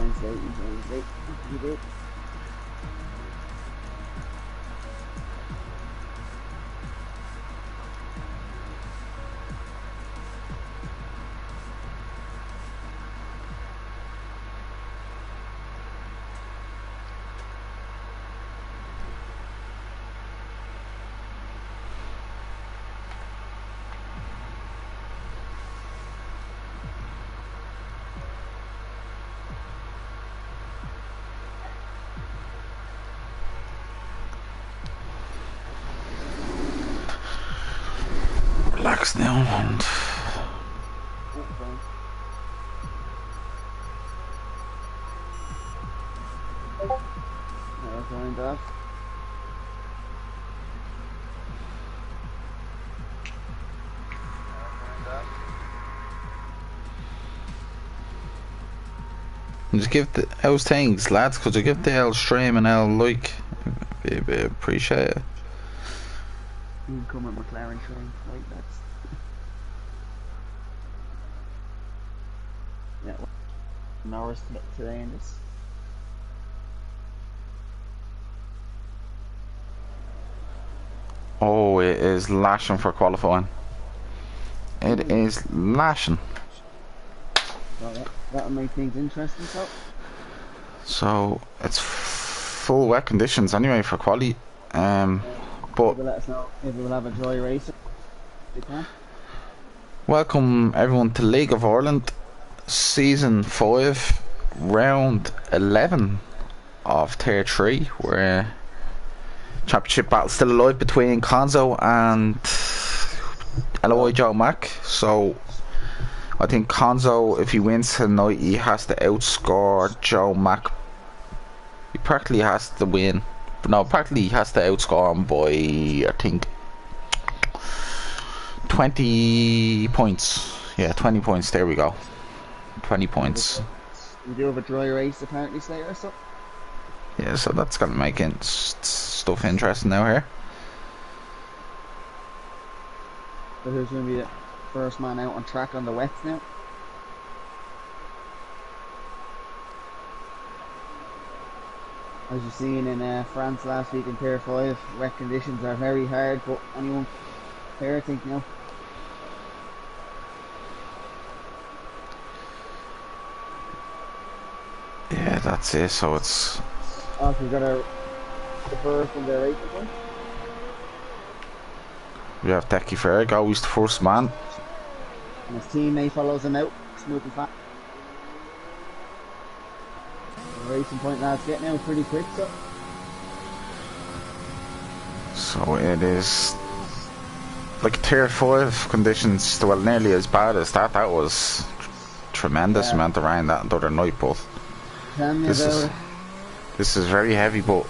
Wednesday. You do. Relax now and Joined off. just give the how's things, lads? Could you give the L stream and L like? Be appreciate it. You can come with McLaren train, like that's. Yeah, Norris today in this. Oh, it is lashing for qualifying. It is lashing. So that'll make things interesting. So it's full wet conditions anyway for quali. But let us know if we'll have a dry race. They can. Welcome everyone to League of Ireland Season 5, Round 11 of Tier 3, where championship battle still alive between Konzo and LOI Joe Mack. So I think Konzo, if he wins tonight, he has to outscore Joe Mack. He practically has to win. No, practically he has to outscore him by, I think, 20 points. Yeah, 20 points. There we go. 20 points. We do have a dry race apparently later, so. Yeah, so that's gonna make it stuff interesting now here. So who's gonna be the first man out on track on the wets now? As you've seen in France last week in Tier 5, wet conditions are very hard, but anyone here I think now. Yeah, that's it. So it's. Oh, so we've got the first and the racing point. We have Decky Ferg, always the first man. And his teammate follows him out, smooth and fast. The racing point lads getting out pretty quick, so. So it is like Tier 5 conditions, well, nearly as bad as that. That was tremendous amount of rain that other night, but this is very heavy, but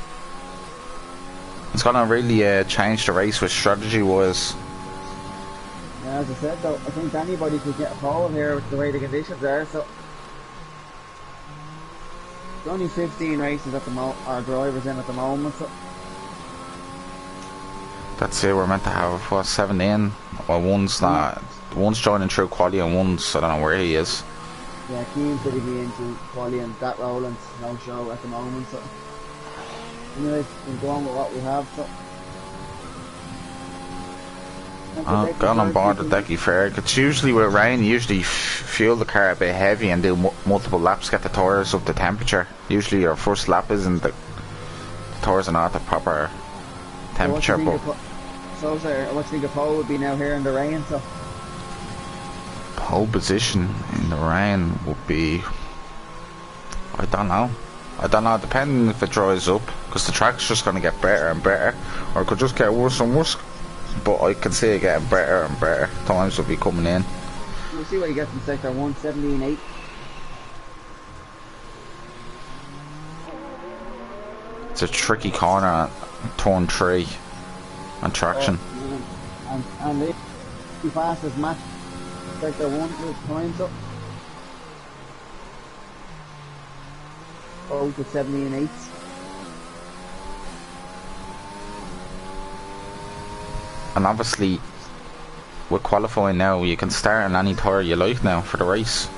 it's gonna really change the race with strategy wise. Yeah, as I said though, I think anybody could get a pole here with the way the conditions are, so. There's only 15 races at the our drivers in at the moment, so. That's it, we're meant to have, what, 17? Well, one's joining through quali and one's, I don't know where he is. Yeah, Keane's going to be into quali and that Rowland's no show at the moment, so. Anyways, we'll go on with what we have, so. Gone on board the Decky Ferg. It's usually with rain, you usually fuel the car a bit heavy and do multiple laps, get the tyres up to temperature. Usually your first lap isn't the tyres are not the proper temperature, but. So, sir, what do you think a pole would be now here in the rain, so? Pole position in the rain would be, I don't know, depending if it dries up, because the track's just going to get better and better, or it could just get worse and worse, but I can see it getting better and better. Times will be coming in. We'll see what he gets in sector 1, 17.8. It's a tricky corner at turn 3 and traction. And the fastest match sector 1 with times up. Oh, to 17.8. And obviously, with qualifying now, you can start on any tyre you like now for the race.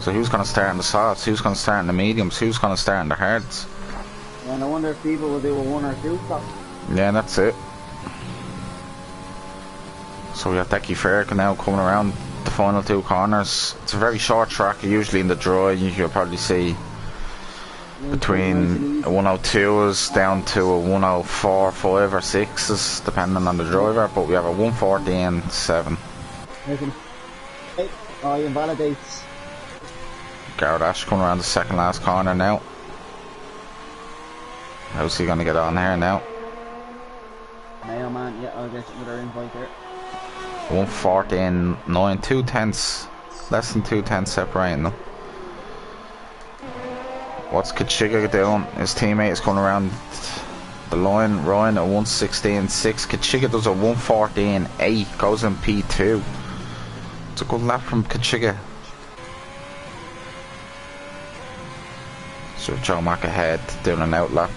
So who's going to start in the softs? Who's going to start in the mediums? Who's going to start in the hards? And I wonder if people will do a 1 or 2 stop. Yeah, that's it. So we have Decky Fairka now coming around the final 2 corners. It's a very short track. Usually in the dry you'll probably see between a 102s down to a 104, 5 or 6s depending on the driver, but we have a 114.7. Oh, he invalidates. Garrett Ash coming around the second last corner now. How's he going to get on here now? Mayo man, yeah, I'll get another invite there. 114.9, 2 tenths, less than 2 tenths separating them. What's Kachiga doing? His teammate is coming around the line. Ryan at 116.6. Kachiga does a 114.8, goes in P2. It's a good lap from Kachiga. So Joe Mack ahead, doing an out lap.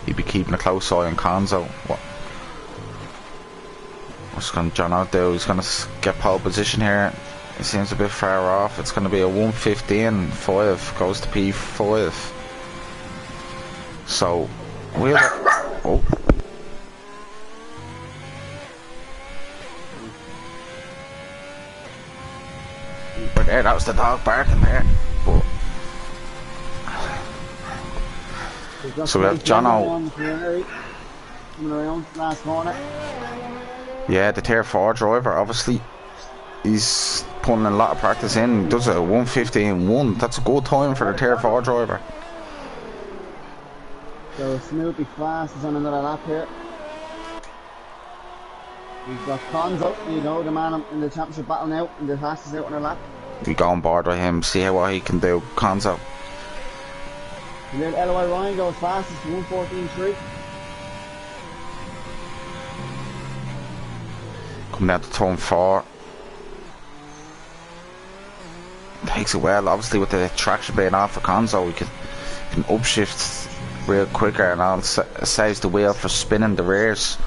He'd be keeping a close eye on Konzo. What's going John out do? He's going to get pole position here. He seems a bit far off. It's going to be a 115.5, goes to P5. So we'll. Oh. Right there, that was the dog barking there. But so we have Jono. Coming around last corner. Yeah, the Tier 4 driver, obviously. He's putting a lot of practice in. He does a 115.1. That's a good time for the Tier 4 driver. So Snoopy Fast is on another lap here. We've got Konzo, you know, the man in the championship battle now, and the fastest out on the lap. We go on board with him, see what he can do. Konzo. And then R11 goes fastest, 114.3. Coming down to turn 4. Takes it well, obviously with the traction being off for Konzo, we can upshift real quicker, and it saves the wheel for spinning the rears.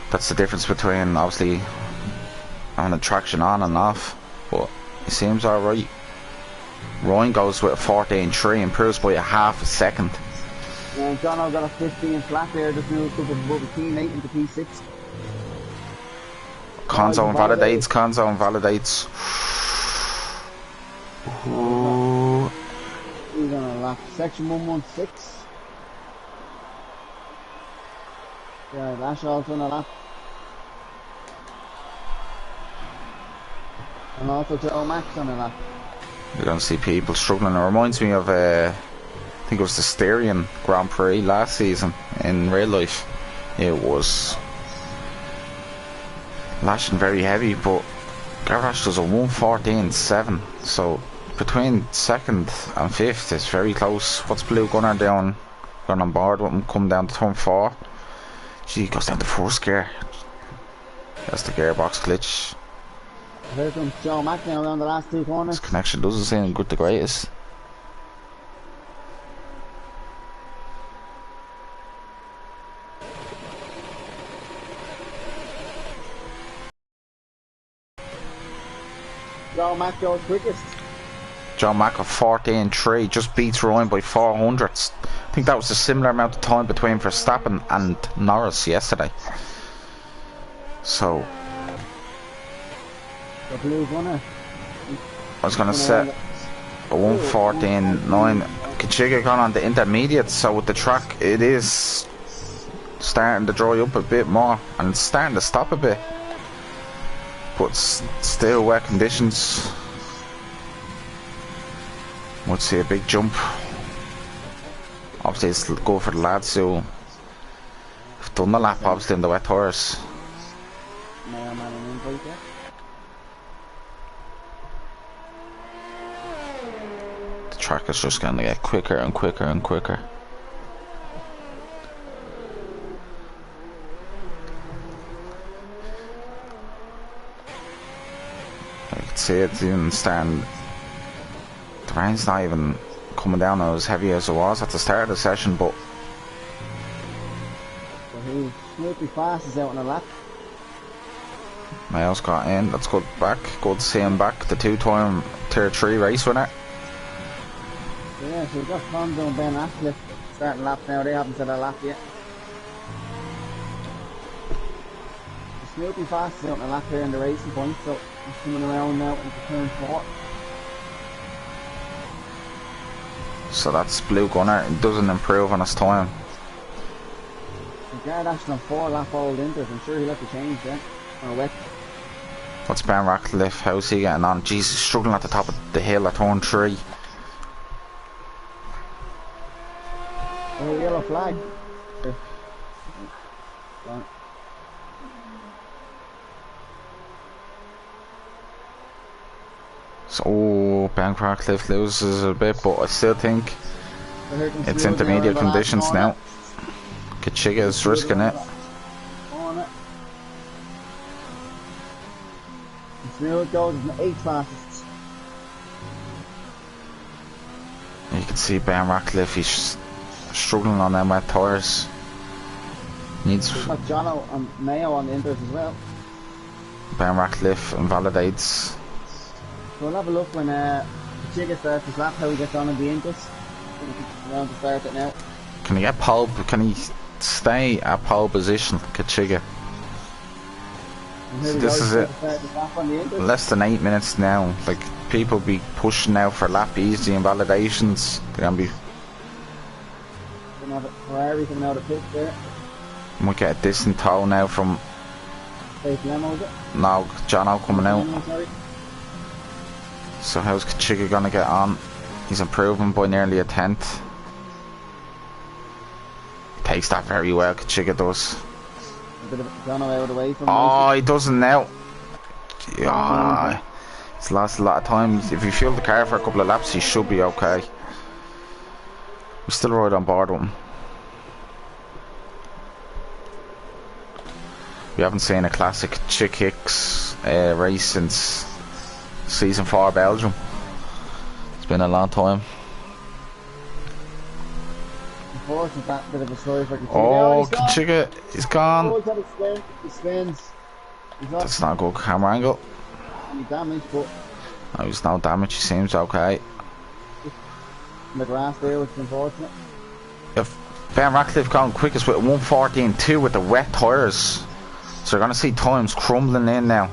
That's the difference between obviously having the traction on and off, but it seems alright. Ryan goes with a 14.3, improves by a half a second. And Jono got a 15 flat there, just moved up above the teammate into P6. Konzo invalidates, Konzo invalidates. Ooh. He's on a lap, section 116. Yeah, Lash also on a lap. And also Joe Max on a lap. You're going to see people struggling. It reminds me of, I think it was the Styrian Grand Prix last season in real life. It was lashing very heavy, but Garage does a 114.7. So between second and fifth is very close. What's Blue Gunner doing? Going on board with him, come down to turn 4. Gee, goes down to first gear. That's the gearbox glitch. Here comes Joe Mack now around the last 2 corners. His connection doesn't seem good the greatest. Joe Mack goes quickest. John Mack of 14.3 just beats Ryan by 400ths. I think that was a similar amount of time between Verstappen and Norris yesterday. So The Blue Gunner. I was going to set a 114.9. Kachiga gone on the intermediate, so with the track it is starting to dry up a bit more and it's starting to stop a bit, but still wet conditions. Might see a big jump. Obviously it's go for the lads who have done the lap obviously in the wet tires. The track is just going to get quicker and quicker and quicker. I can see it's even starting. The rain's not even coming down as heavy as it was at the start of the session, but So Snoopy Fast is out on a lap. Mayo's got in. That's good back. Good to see him back. The two-time Tier 3 race winner. Yeah, so we've got Conzo and Ben Ashley starting laps now. They haven't said a lap yet. Snoopy fast is out in a lap here in the racing point, so he's coming around now into turn 4. So that's Blue Gunner. It doesn't improve on his time. Garrett Ashton on 4 lap old Inters. I'm sure he'll have to change then. Or wet. What's Ben Ratcliffe? How's he getting on? Jeez, he's struggling at the top of the hill at turn 3. Oh, yellow flag. Sure. So, Ben Ratcliffe loses a bit, but I still think it's intermediate conditions now. Kachiga is risking it. Smooth goes in the 8 fastest. You can see Ben Ratcliffe, he's struggling on them wet tyres. Needs. We've got Jono and Mayo on the Inters as well. Ben Ratcliffe invalidates. So we'll have a look when Kachiga starts his lap, how he gets on in the Inters. Around to start it now. Can he get pole? Can he stay at pole position, Kachiga? So this is it. Less than 8 minutes now. Like, people be pushing now for lap easy invalidations. They're gonna be. Ferrari coming out of pit there. Might get a distant tow now from. Lemo, is it? No, Jono coming out. Sorry. So how's Kachiga gonna get on? He's improving by nearly a tenth. Takes that very well, Kachiga does. A bit of Jono out of the way from he doesn't now. Yeah, he's lost a lot of time. If you fuel the car for a couple of laps, he should be okay. We're still right on board with him. We haven't seen a classic Chick Hicks race since season 4 Belgium. It's been a long time. Unfortunately, that bit of a story for Kachiga. Oh, Kachiga is gone. Oh, he's had a spins. That's not a good camera angle. Any damage, but No, he's no damage. He seems okay. the grass there, which is unfortunate. If Ben Ratcliffe going quickest with 1:14.2 with the wet tyres, so you're gonna see times crumbling in now.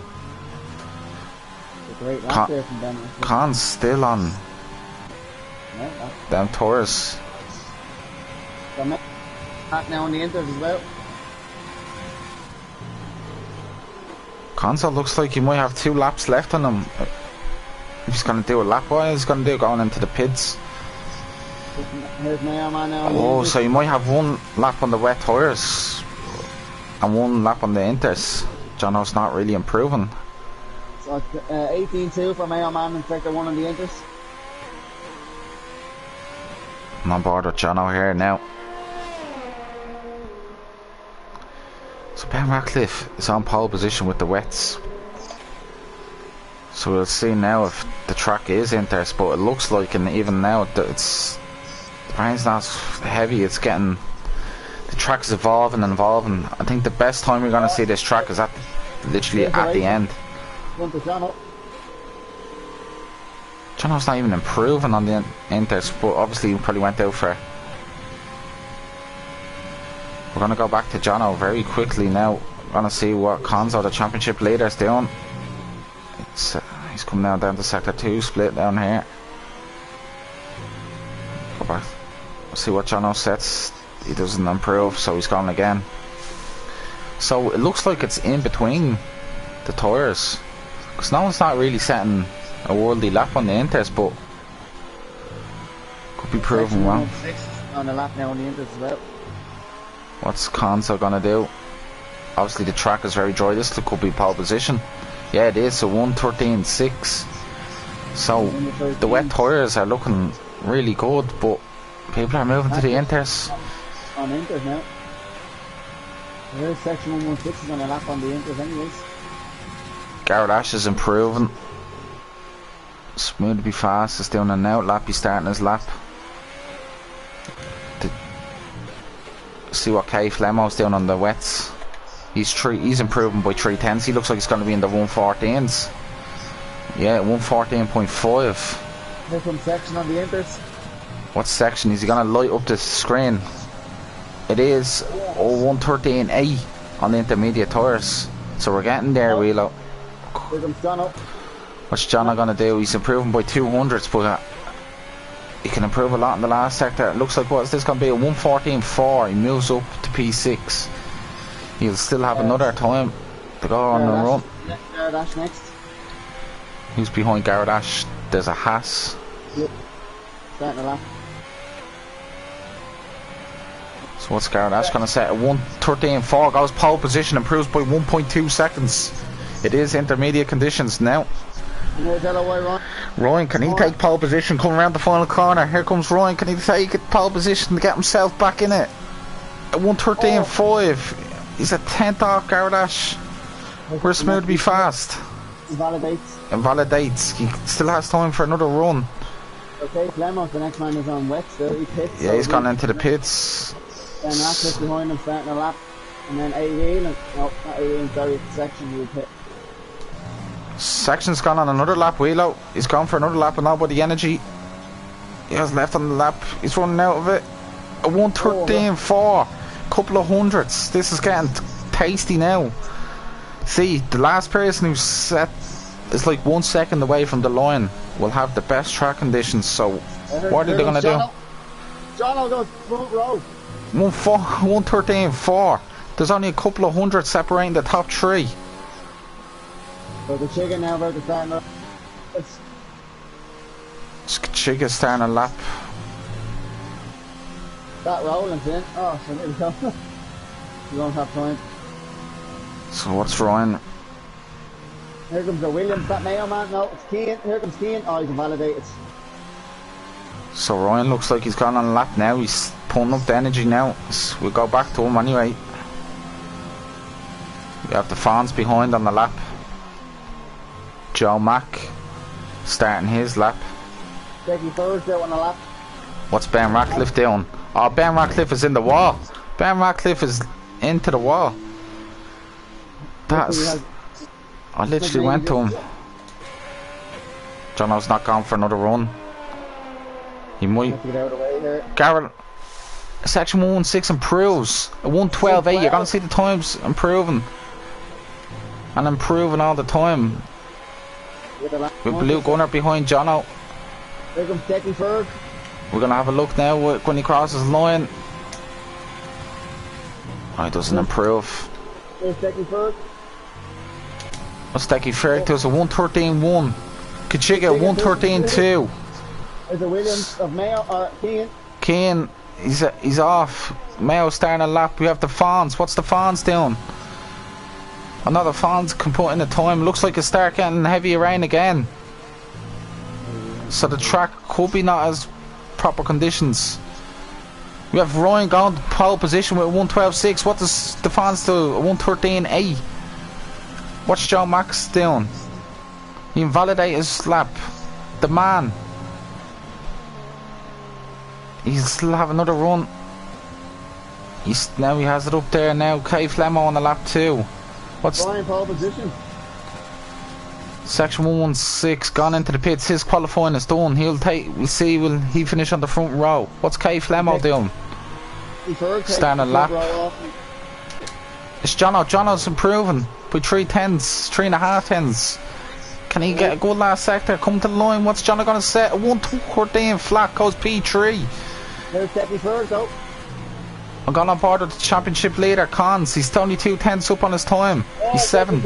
It's a great lap there from Ben. Khan's still on them tyres. Back now on the Inters as well. Conso looks like he might have 2 laps left on him. If he's gonna do a lap, what is he gonna do going into the pits? Here's my man now. Oh, so you might have 1 lap on the wet tyres and 1 lap on the Inters. Jono's not really improving. So 18-2 for Mayo Man in sector 1 on the Inters. I'm on board with Jono here now. So Ben Ratcliffe is on pole position with the wets. So we'll see now if the track is Inters, but it looks like, and even now it's the brain's not heavy. It's getting, the track is evolving and evolving. I think the best time we're gonna see this track is at literally at the end. Jono's not even improving on the Inters, but obviously he probably went out for. We're going to go back to Jono very quickly now. We're going to see what Conzo, the championship leader, is doing. He's coming down to sector 2, split down here. Go back. See what Jono sets. He doesn't improve, so he's gone again. So it looks like it's in between the tyres, because no one's not really setting a worldly lap on the Inters, but could be proven wrong. On the lap now on the Inters as well. What's Conso gonna do? Obviously the track is very dry. This could be pole position. Yeah, it is. So 1:13.6. So the wet tyres are looking really good, but people are moving to the Inters. On Inters now. There's section 116 on the lap on the Inters anyways. Garrett Ash is improving. Smooth to be fast. Is doing an out lap. He's starting his lap. See what Kay Flemo's doing on the wets. He's improving by 3 tenths. He looks like he's going to be in the 114s. Yeah, 114.5. Here comes section on the inters. What section? Is he going to light up the screen? It is 113.8 on the intermediate tyres. So we're getting there, Wheelo. Here comes John up. What's John going to do? He's improving by 200s, but he can improve a lot in the last sector. It looks like what's this going to be? A 114.4. He moves up to P6. He'll still have another time to go on the run. Garrett Ash next. Who's behind Garrett Ash? There's a Haas. Yep. Starting a lap. So what's Garrett Ash going to set? A 113.4. Goes pole position, improves by 1.2 seconds. It is intermediate conditions now. And there's Ryan. Ryan, can he take pole position coming around the final corner? Here comes Ryan. Can he take pole position to get himself back in it? A 113.5. He's a 10th off Garrett Ash. We're smooth to be fast. Invalidates. He still has time for another run. Okay, Clemos, the next man is on wet still. He pits. Yeah, he's gone into the pits. Then Ratcliffe behind him starting a lap. And then A-Wheel, no, not A-Wheel, sorry, Section will pit. Section's gone on another lap, Wheelo. He's gone for another lap and now by the energy. He has left on the lap. He's running out of it. A 113.4. Couple of hundreds. This is getting tasty now. See, the last person who's set is like 1 second away from the line will have the best track conditions. So what are they going to do? Jono goes front row. 113.4. There's only a couple of hundred separating the top three. So the chicken now about to start up. Chica's starting a lap. That Roland's in. Oh, so there we go. You don't have time. So what's Ryan? Here comes the Williams, that Mayo man. No, it's Keane. Here comes Keane. Oh, he's invalidated. So Ryan looks like he's gone on a lap now. He's pulling up the energy now. So we'll go back to him anyway. We have the fans behind on the lap. Joe Mack starting his lap. Becky Furs out on the lap. What's Ben Ratcliffe doing? Oh, Ben Ratcliffe is in the wall. Ben Ratcliffe is into the wall. That's... I literally went to him. Jono's not gone for another run. He might... Garrett... Section 116 improves. A 112.8. You're going to see the times improving. And improving all the time. With Blue Gunner behind Jono. Here comes Decky Ferg. We're going to have a look now when he crosses the line. Oh, he doesn't improve. Here's Decky Ferg. What's Decky Ferg? There's a 113.1. Kachiga 113.2. There's a Williams of Mayo or Keane. Keane, he's off. Mayo starting a lap. We have the fans. What's the fans doing? I know the fans can put in a time. Looks like it's start getting heavy rain again. So the track could be not as proper conditions. We have Ryan going to pole position with 112.6. What does the fans do? 113.8. What's Joe Max doing? He invalidated his lap. The man. He'll still have another run. Now he has it up there now. Kay Flemo on the lap 2. What's Ryan pole position? Section 116 gone into the pits. His qualifying is done. We'll see, will he finish on the front row? What's Kay Flemo doing? Starting a lap. It's Jono's improving by 3.5 tenths. Can he get a good last sector? Come to the line. What's Jono going to set? A 114 flat goes P3. There's Decky Ferg though. I'm going on board with the championship leader, Cons. He's only 2 tenths up on his time. He's 7th.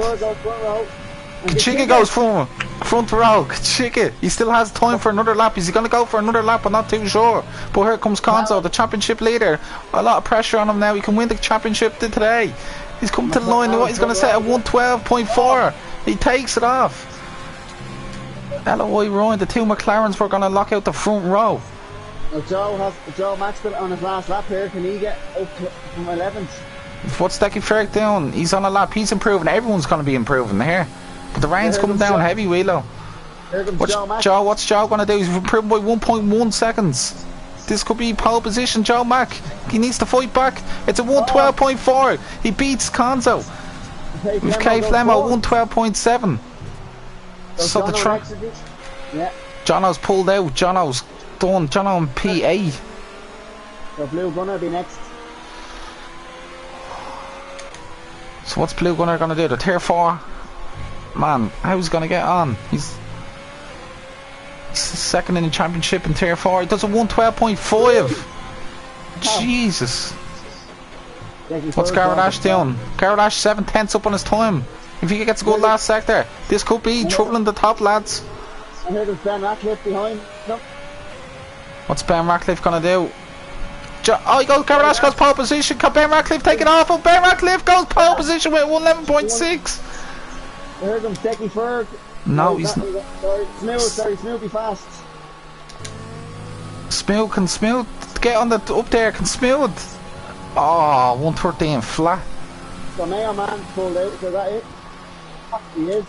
Kachiga goes front row. Kachiga, he still has time for another lap. Is he going to go for another lap? I'm not too sure. But here comes Conzo, the championship leader. A lot of pressure on him now. He can win the championship today. He's come to the line. He's going to set a 112.4. He takes it off. LOI Ryan, the 2 McLarens were going to lock out the front row. Well, Joe Maxwell on his last lap here. Can he get up from 11th? What's Decky Ferg doing? He's on a lap. He's improving. Everyone's going to be improving here. But the rain's coming down heavy, Wheelo. Here comes What's Joe going to do? He's improving by 1.1 seconds. This could be pole position. Joe Mack, he needs to fight back. It's a 112.4. He beats Conzo. With K Flemo 112.7. So the track. Yeah. Jono's pulled out. Jono's done. Jono and PA. So Blue Gunner be next. So what's Blue Gunner gonna do? The tier 4. Man, how's he gonna get on? He's second in the championship in tier 4. He does a 112.5. Jesus. What's Garrett Ash doing? Garrett Ash 7/10 up on his time. If he gets a good last sector, this could be trouble in the top, lads. I heard there's Ben Ratcliffe behind. No. What's Ben Ratcliffe gonna do? Oh, he goes. Garrett Ash goes pole position. Can Ben Ratcliffe take it off? Ben Ratcliffe goes pole position with 111.6. I heard him Stecky Ferg. No, he's not. Sorry, Smooth be fast. Smooth can Smooth get on the up there. Can Smooth? Oh, 113 flat. So Mayo Man pulled out. So that it? He is.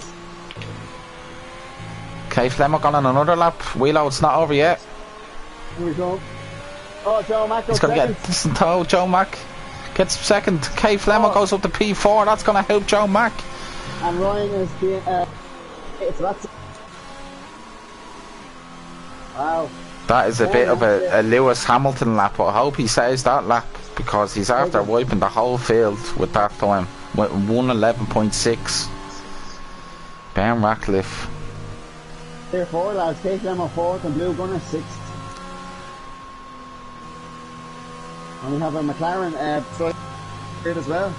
Okay, Flemo gone on another lap. Wheelo, it's not over yet. Here we go. Oh, Joe Mack goes He's gonna second. get decent toe. Joe Mack gets second. K Flemo goes up to P4. That's gonna help Joe Mack. And Ryan is being that's wow. That is a bit of a Lewis Hamilton lap. I hope he says that lap because he's after wiping the whole field with that time. With 111.6. Ben Ratcliffe. Tier 4 lads, K Flemo 4th and Blue Gunner 6th. And we have a McLaren here as well.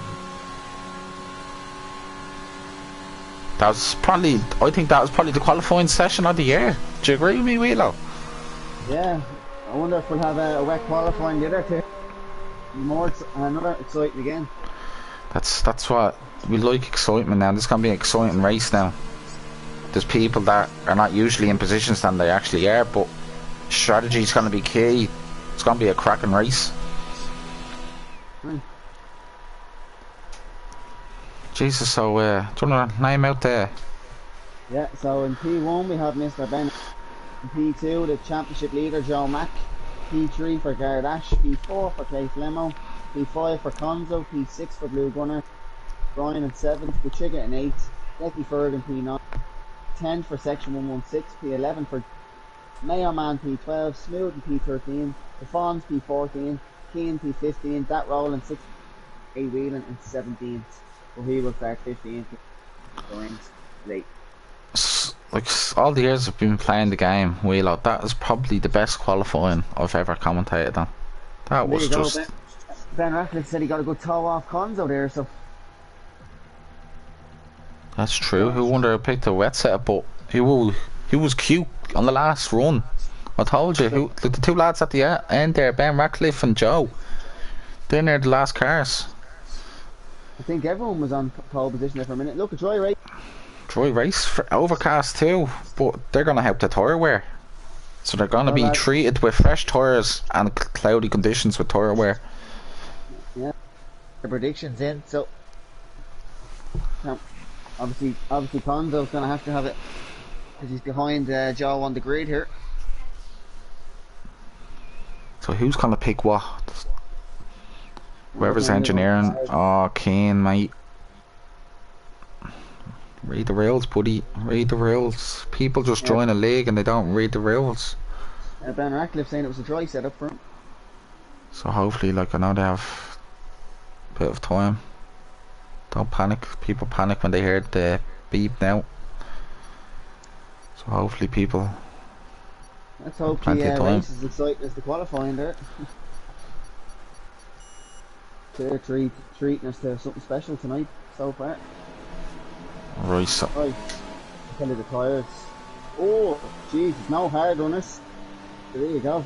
That was probably, I think that was probably the qualifying session of the year. Do you agree with me, Wheelo? Yeah, I wonder if we'll have a wet qualifying the other two. More, another exciting again. That's what we like, excitement now. This is gonna be an exciting race now. There's people that are not usually in positions than they actually are, but strategy is gonna be key. It's gonna be a cracking race. Jesus, so do you want to name out there? Yeah, so in P1 we have Mr. Ben. In P2 the championship leader Joe Mack. P3 for Garrett Ash. P4 for K Flemo. P5 for Conzo. P6 for Blue Gunner. Brian in 7th. The Chigga in 8th. Becky Ferg in P9. 10 for section 116. P11 for Mayo Man P12. Smooth in P13. The Fawns P14. Keane P15. That Roll in 16th. A Whelan in 17th. So he will start 15th. Going late. Like all the years I've been playing the game, Wheelo, that is probably the best qualifying I've ever commentated on. That was just. Ben Ratcliffe said he got a good toe off Conzo there, so. That's true. Who wonder who picked the wet setup, but he was cute on the last run. I told you, the two lads at the end there, Ben Ratcliffe and Joe. They're near the last cars. I think everyone was on pole position there for a minute. Look, a dry race. Dry race for overcast too, but they're gonna help the tyre wear. So they're gonna be treated with fresh tyres and cloudy conditions with tyre wear. Yeah, the predictions in. So obviously Conzo's gonna have to have it because he's behind Joe on the grid here. So who's gonna pick what? Whoever's engineering. Oh, Kane, mate. Read the rules, buddy. Read the rules. People just join a league and they don't read the rules. Ben Ratcliffe saying it was a dry setup for him. So hopefully, like, I know they have a bit of time. Don't panic. People panic when they hear the beep now. So hopefully people. Let's hope the race is as exciting as the qualifying there. They're treating us to something special tonight so far. Right, so. Right. Tell you the tyres. Oh, jeez, no hard runners. So there you go.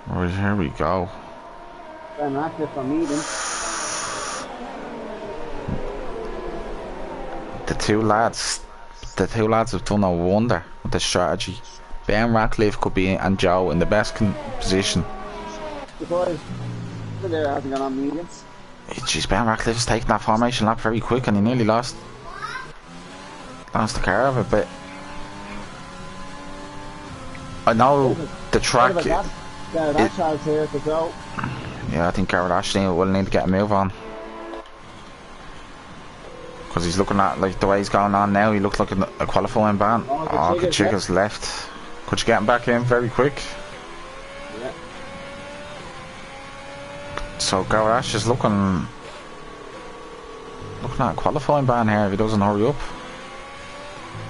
Right, here we go. Ben Ratcliffe on meeting. The two lads have done a wonder with the strategy. Ben Ratcliffe could be and Joe in the best position. The boys there hasn't gone on meetings. Jeez, Ben Ratcliffe's taking that formation lap very quick and he nearly lost the car of a bit. I know the track. Yeah, that's how it's here to go. Yeah, I think Garrett Ashley will need to get a move on. Because he's looking at, like, the way he's going on now, he looks like a qualifying ban. Oh, Kachiga's left. Could you get him back in very quick? Yeah. So Garrett Ash is looking at a qualifying ban here if he doesn't hurry up.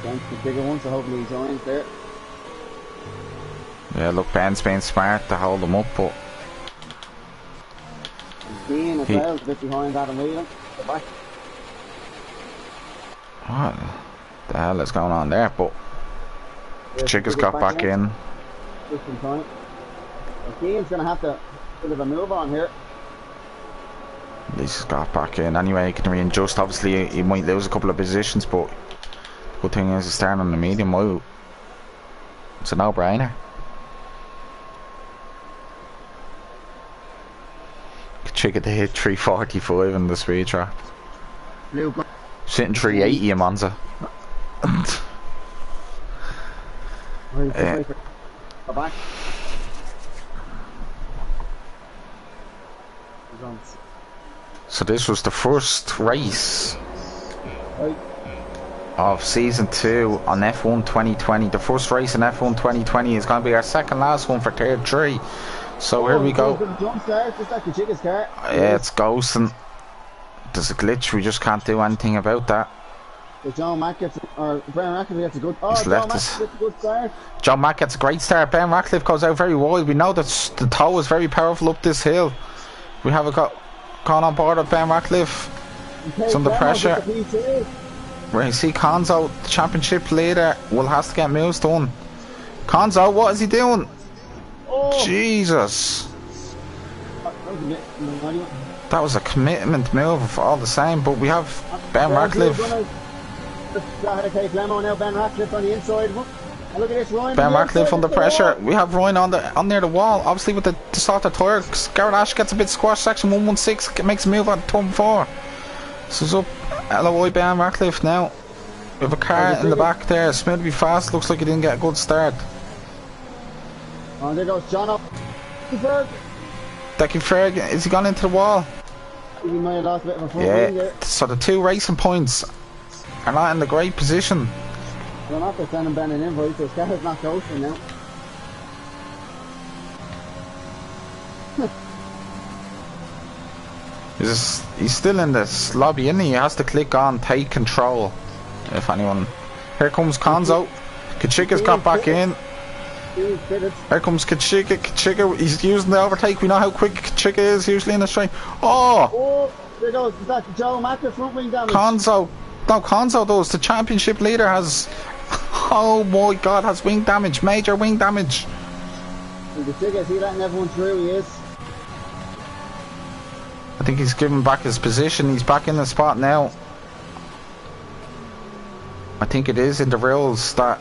The bigger one, so hopefully he joins there. Yeah, look, Ben's being smart to hold him up, but Dean as well, a bit behind Adam Whelan. The back. what the hell is going on there? But Kachiga's got back in. Just in time. Dean's going to have to bit of a move on here. At least he's got back in. Anyway, he can readjust. Obviously, he might lose a couple of positions, but the good thing is he's starting on the medium mile. It's a no-brainer. Kachiga to hit 345 in the speed trap. Sitting 380 in Monza. Back. So this was the first race of season 2 on F1 2020. The first race in F1 2020 is going to be our second last one for tier 3. So here we go. Yeah, it's ghosting. There's a glitch, we just can't do anything about that. So John Mack gets, or Ben Ratcliffe gets a good. Oh, He's John Mack gets a good start. John Mack gets a great start. Ben Ratcliffe goes out very wide. We know that the toe is very powerful up this hill. We have gone on board with Ben Ratcliffe. It's under pressure. We see Konzo, the championship leader, will have to get moves done. Konzo, what is he doing? Oh. Jesus. That was a commitment move all the same, but we have Ben Ratcliffe. Ben Ratcliffe on the inside. Look at this, Ryan. Ben Ratcliffe under pressure. We have Ryan on near the wall. Obviously with the starter tyre. Garrett Ash gets a bit squashed. Section 116 makes a move on turn 4. So it's up LOI Ben Ratcliffe now. We have a car in the back there. Smith to be fast. Looks like he didn't get a good start. Oh, there goes John up. Decky Ferg, is he gone into the wall? He might have lost a bit of a front yeah. wing there. So the 2 racing points are not in the great position. They're not just sending Ben an invite, so Scarlett's not ghosting now. He's still in this lobby, isn't he? He has to click on take control. If anyone. Here comes Konzo. Kachiga's got back in. Here comes Kachiga. Kachiga, he's using the overtake. We know how quick Kachiga is usually in a straight. Oh! There goes that Joe Mack, the front wing damage. Konzo. No, Konzo does. The championship leader has. Oh my god, has wing damage. Major wing damage. Kachiga, is he letting everyone through? He is. I think he's given back his position. He's back in the spot now. I think it is in the rails that.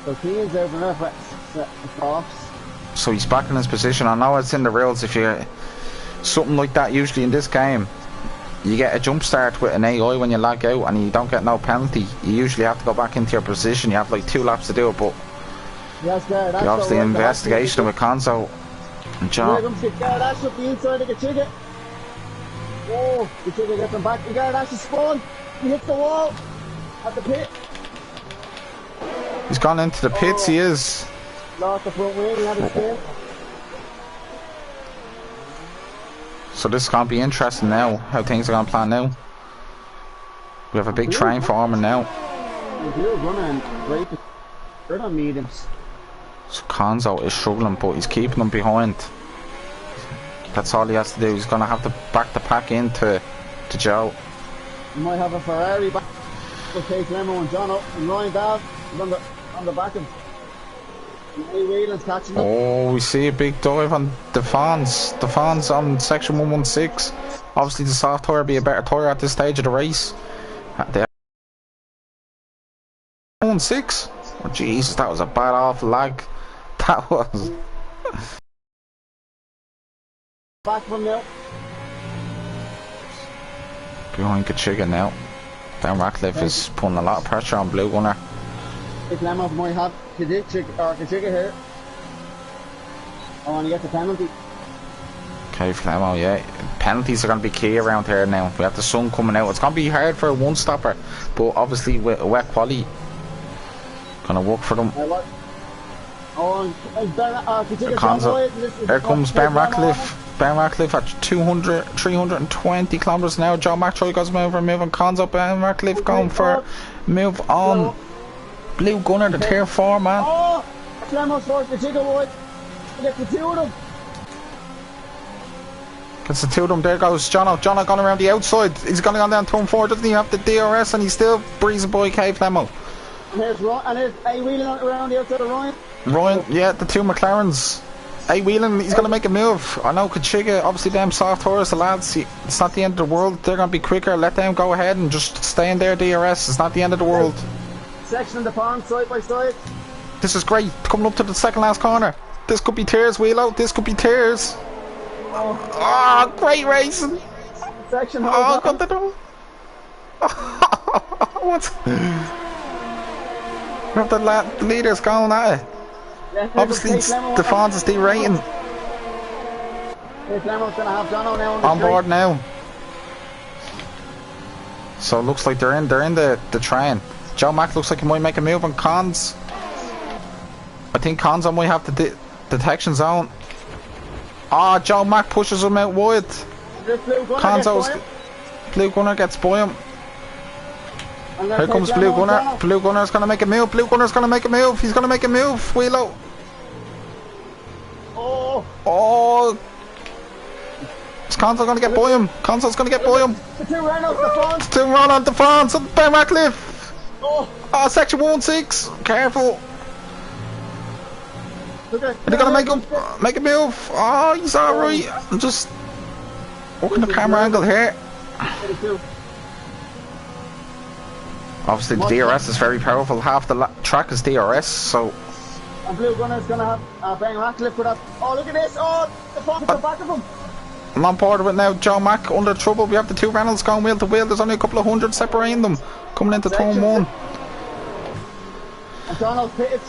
So Keane's over there for offs. So he's back in his position. I know it's in the rails. If you something like that, usually in this game, you get a jump start with an AI when you lag out, and you don't get no penalty. You usually have to go back into your position. You have like 2 laps to do it, but yes, that's obviously investigation with Konzo and John. That's up the inside of Kachiga. Oh, Kachiga gets him back. That's a spawn. He hits the wall at the pit. He's gone into the pits, he is. Lost the front wing, he had a spin. So this is going to be interesting now, how things are going to plan now. We have a big train forming now. Great on mediums. So Konzo is struggling, but he's keeping them behind. That's all he has to do. He's going to have to back the pack into Joe. You might have a Ferrari back with Case Lemo and John up and Ryan Dav on the back of him. Whelan's catching up. Oh, we see a big dive on the fans. The fans on section 116. Obviously the soft tyre be a better tyre at this stage of the race. The 116. Oh Jesus, that was a bad off lag. That was. Back from now. Behind Kachiga now. Dan Ratcliffe is putting a lot of pressure on Blue Gunner. If Lemos might have Kachiga here. I want to get the penalty. Okay, Flemo, yeah. Penalties are going to be key around here now. We have the sun coming out. It's going to be hard for a one-stopper, but obviously with wet quality, going to work for them. Here comes Ben Ratcliffe. Ben Ratcliffe at 200, 320 kilometers an hour. Joe Mack tries to move moving Conzo. Ben Ratcliffe going for move on. Blue Gunner, the tier 4 man. Oh, Flemo's forced the Chico Wood. Get the two of them. Gets the two of them. There goes Jono. Jono gone around the outside. He's going to go down turn 4. Doesn't he have the DRS? And he's still breezing by K Flemo. And here's A wheeling around the outside of Ryan. Ryan, yeah, the two McLarens. A wheeling, he's going to make a move. I know Kachiga, obviously them soft horse, the lads, it's not the end of the world. They're going to be quicker. Let them go ahead and just stay in their DRS. It's not the end of the world. Section of the pond, side by side. This is great. Coming up to the second last corner. This could be tears, Wheelo. This could be tears. Oh, great racing. Section got the door. What? We have the leaders going at it. Yeah, obviously, Stefan's is derating. On board now. So it looks like they're in the train. Joe Mack looks like he might make a move on Cons. I think Cons might have the detection zone. Ah, Joe Mack pushes him out wide. Blue Gunner gets by him. Here comes Blue Gunner. Blue Gunner's gonna make a move. Blue Gunner's gonna make a move. He's gonna make a move. Wheelo. Oh. Is Conso gonna get by him? Conso's gonna get by him. The two Renaults, two Renaults, the France, and Ben Ratcliffe. Oh, section 1-6. Careful. Are they gonna make a move? Oh, he's alright. I'm just working the camera angle here. Obviously the DRS is very powerful. Half the track is DRS, so... And Blue Gunner's gonna have Ben Ratcliffe put up. Oh, look at this! Oh, the front to back of him! I'm on board with it now. Joe Mack under trouble. We have the two Reynolds going wheel to wheel. There's only a couple of hundred separating them. Coming into turn 1. And Donald pitted.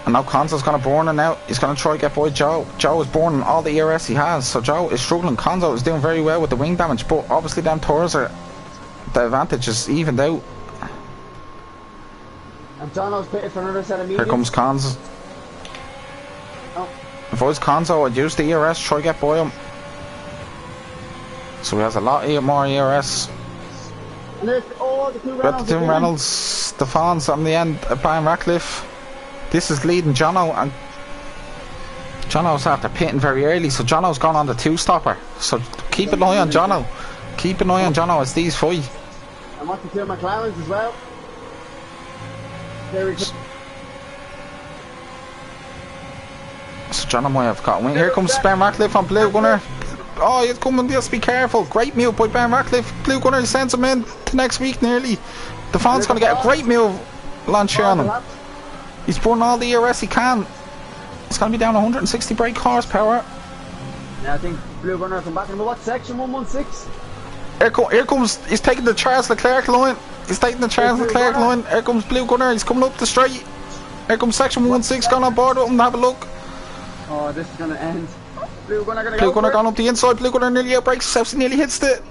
And now Conzo's gonna burn it now. He's gonna try to get by Joe. Joe is burning all the ERS he has, so Joe is struggling. Conzo is doing very well with the wing damage, but obviously them tours are... The advantage is evened out. And Donald's pitted for another set of mediums. Here comes Conzo. Oh. If I was Conzo, I'd use the ERS, try to get by him. So he has a lot more ERS. And there's the two Reynolds. Got the two Reynolds, Stefan's on the end, Ben Ratcliffe. This is leading Jono, and Jono's after pitting very early, so Jono's gone on the 2-stopper. So keep an eye on Jono. Keep an eye on Jono as these fight. And watch the two McLarens as well. There we go. So Jono might have got a win. Here comes Ben Ratcliffe on Blue Gunner. Oh, he's coming, just be careful. Great move by Ben Ratcliffe. Blue Gunner, he sends him in to next week nearly. The Fawn's going to get a great move launch here on him. He's burning all the ERS he can. It's going to be down 160 brake horsepower. Yeah, I think Blue Gunner will come back in. But what section? 116? Here comes, he's taking the Charles Leclerc line. He's taking the Charles Leclerc line. Here comes Blue Gunner, he's coming up the straight. Here comes section 116, going on board with him to have a look. Oh, this is going to end. Blue Gunner going up the inside. Blue Gunner nearly outbreaks himself, he nearly hits the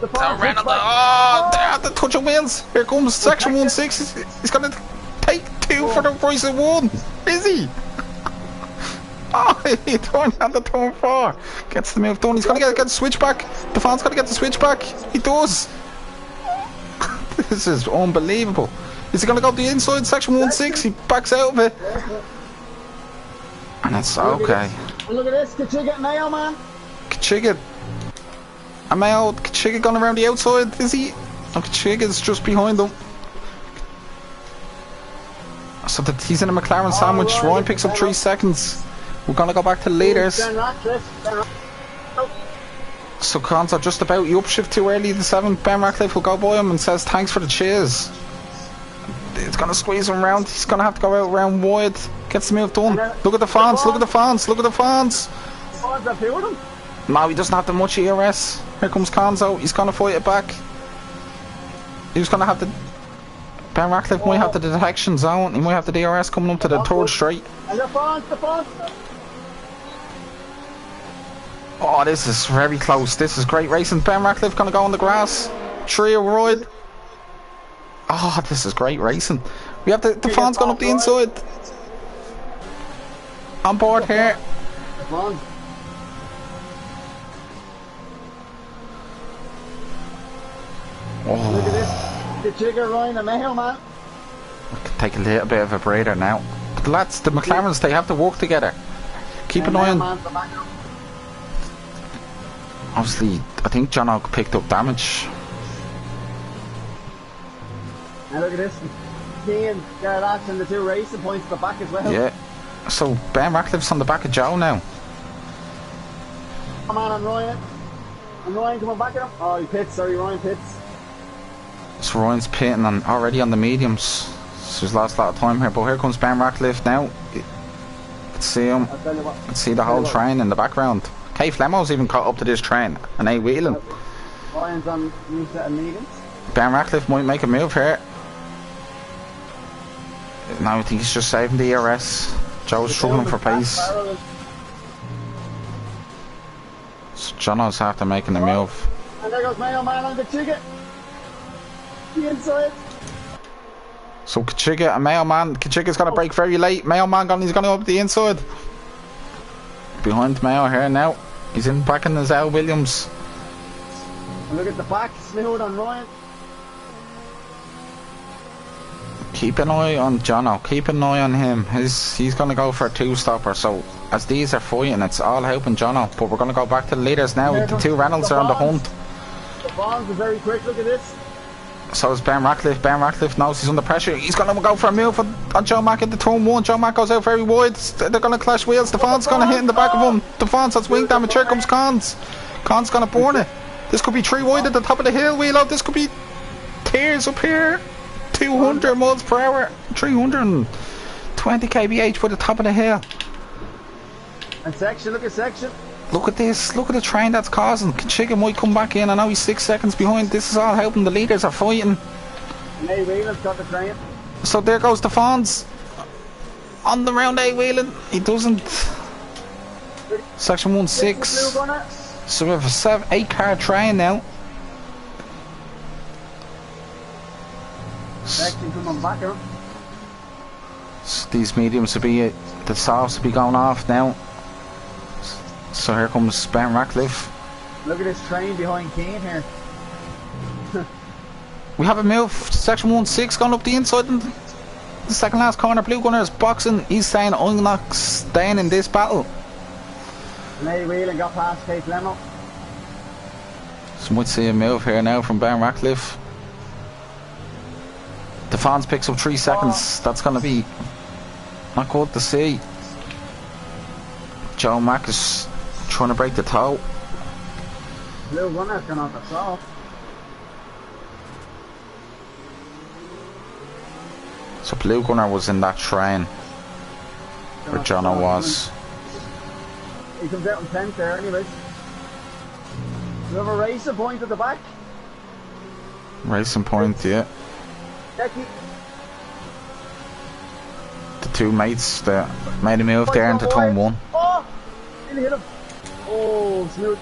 Reynolds. Oh, they have the touch of wheels. Here comes section 16. He's going to take 2 for the price of 1. Is he? Oh, he turned on the turn 4. Gets the move done. He's going to get the switchback. The fan's going to get the switchback. He does. This is unbelievable. Is he going to go to the inside section 16? He backs out of it. And it's okay. Look at this, Kachiga and Mayo, man. Kachiga. And Mayo, Kachiga going around the outside, is he? Oh, Kachiga's just behind them. So he's in a McLaren sandwich. Ryan picks up 3 seconds. We're going to go back to the leaders. So Conzo just about, you upshift too early, the 7th. Ben Ratcliffe will go by him and says thanks for the cheers. It's going to squeeze him round. He's going to have to go out round wide. Gets the move done. Look at the fans, look at the fans, look at the fans. No, he doesn't have that much ERS. Here comes Conzo. He's going to fight it back. He's going to have to... Ben Ratcliffe might have the detection zone. He might have the DRS coming up to the third straight. And the front. Oh, this is very close. This is great racing. Ben Ratcliffe gonna go on the grass. 3 wide. Oh, this is great racing. We have the fans going up the inside. On board here. Look at this. The jigger Ryan, the Mayo man. We can take a little bit of a breather now. But the lads, the McLarens, they have to work together. Keep an eye on. Obviously, I think John Oak picked up damage. And look at this. He and Gardash and the 2 racing points at the back as well. Yeah. So Ben Ratcliffe's on the back of Joe now. Come on, I'm Ryan. And Ryan coming back at him. Oh, he pits. Sorry, Ryan pits. So Ryan's pitting already on the mediums. So he's lost a lot of time here. But here comes Ben Ratcliffe now. You can see him. You can see the whole train in the background. Kay Flemo's even caught up to this train. And A Whelan. Ryan's on new set of mediums. Ben Ratcliffe might make a move here. Now I think he's just saving the ERS. Joe's struggling for pace. So Jono's after making the move. And there goes Mayo man on the ticket. The inside. So Kachiga and Mayo man. Kachiga's gonna break very late. Mayo man he's gonna go up the inside. Behind Mayo here now. He's in back in his L Williams. And look at the back, smooth on Ryan. Keep an eye on Jono, keep an eye on him. He's going to go for a 2-stopper, so as these are fighting, it's all helping Jono. But we're going to go back to the leaders now. The 2 Reynolds are on the hunt. The bombs are very quick, look at this. So is Ben Ratcliffe. Ben Ratcliffe knows he's under pressure. He's going to go for a move on Joe Mack into turn 1. Joe Mack goes out very wide. They're going to clash wheels. Defon's going to hit in the back of him. Defon's has wing damage. Here comes Cons. Cons going to burn it. This could be 3 wide at the top of the hill, Wheelo. This could be tears up here. 200 miles per hour, 320 kbh by the top of the hill. And section, look at section. Look at this, look at the train that's causing. Kachiga might come back in. I know he's 6 seconds behind. This is all helping. The leaders are fighting. And A Whelan's got the train. So there goes the Fonz on the round. A Whelan, he doesn't. Section 1-6. So we have a 8 car train now. Section coming back up. So these mediums will be the softs will be going off now. So here comes Ben Ratcliffe. Look at this train behind Keane here. We have a move. Section 1-6 going up the inside in the second last corner. Blue Gunner is boxing. He's saying I'm not staying in this battle. And A Whelan got past Kate Lemo. So might see a move here now from Ben Ratcliffe. The Fons picks up 3 seconds. That's going to be not good to see. Joe Mack is trying to break the toe. Blue Runner's gone on the top. So Blue Gunner was in that train where Jono was. He comes out in 10th there anyways. We have a racing point at the back. Racing point, yeah. Becky. The 2 mates that made a move there into turn 1. Oh! Nearly hit him. Oh, smooth.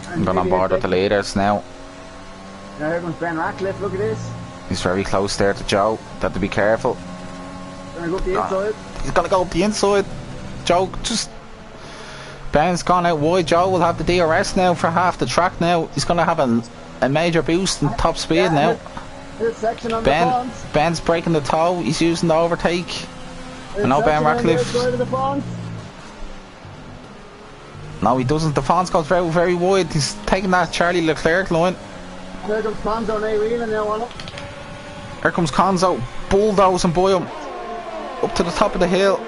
I'm going on board with the leaders now. Now here comes Ben Ratcliffe, look at this. He's very close there to Joe. Have to be careful. Gonna go up the inside. He's going to go up the inside. Joe just... Ben's gone out wide. Joe will have the DRS now for half the track now. He's going to have a major boost in top speed now. Section on the Ben's breaking the toe. He's using the overtake. I know Ben Ratcliffe. No, he doesn't. The Fons goes very, very wide. He's taking that Charlie Leclerc line. Here comes Conzo and A Whelan now on it. Here comes Conzo, bulldozing by him. Up to the top of the hill.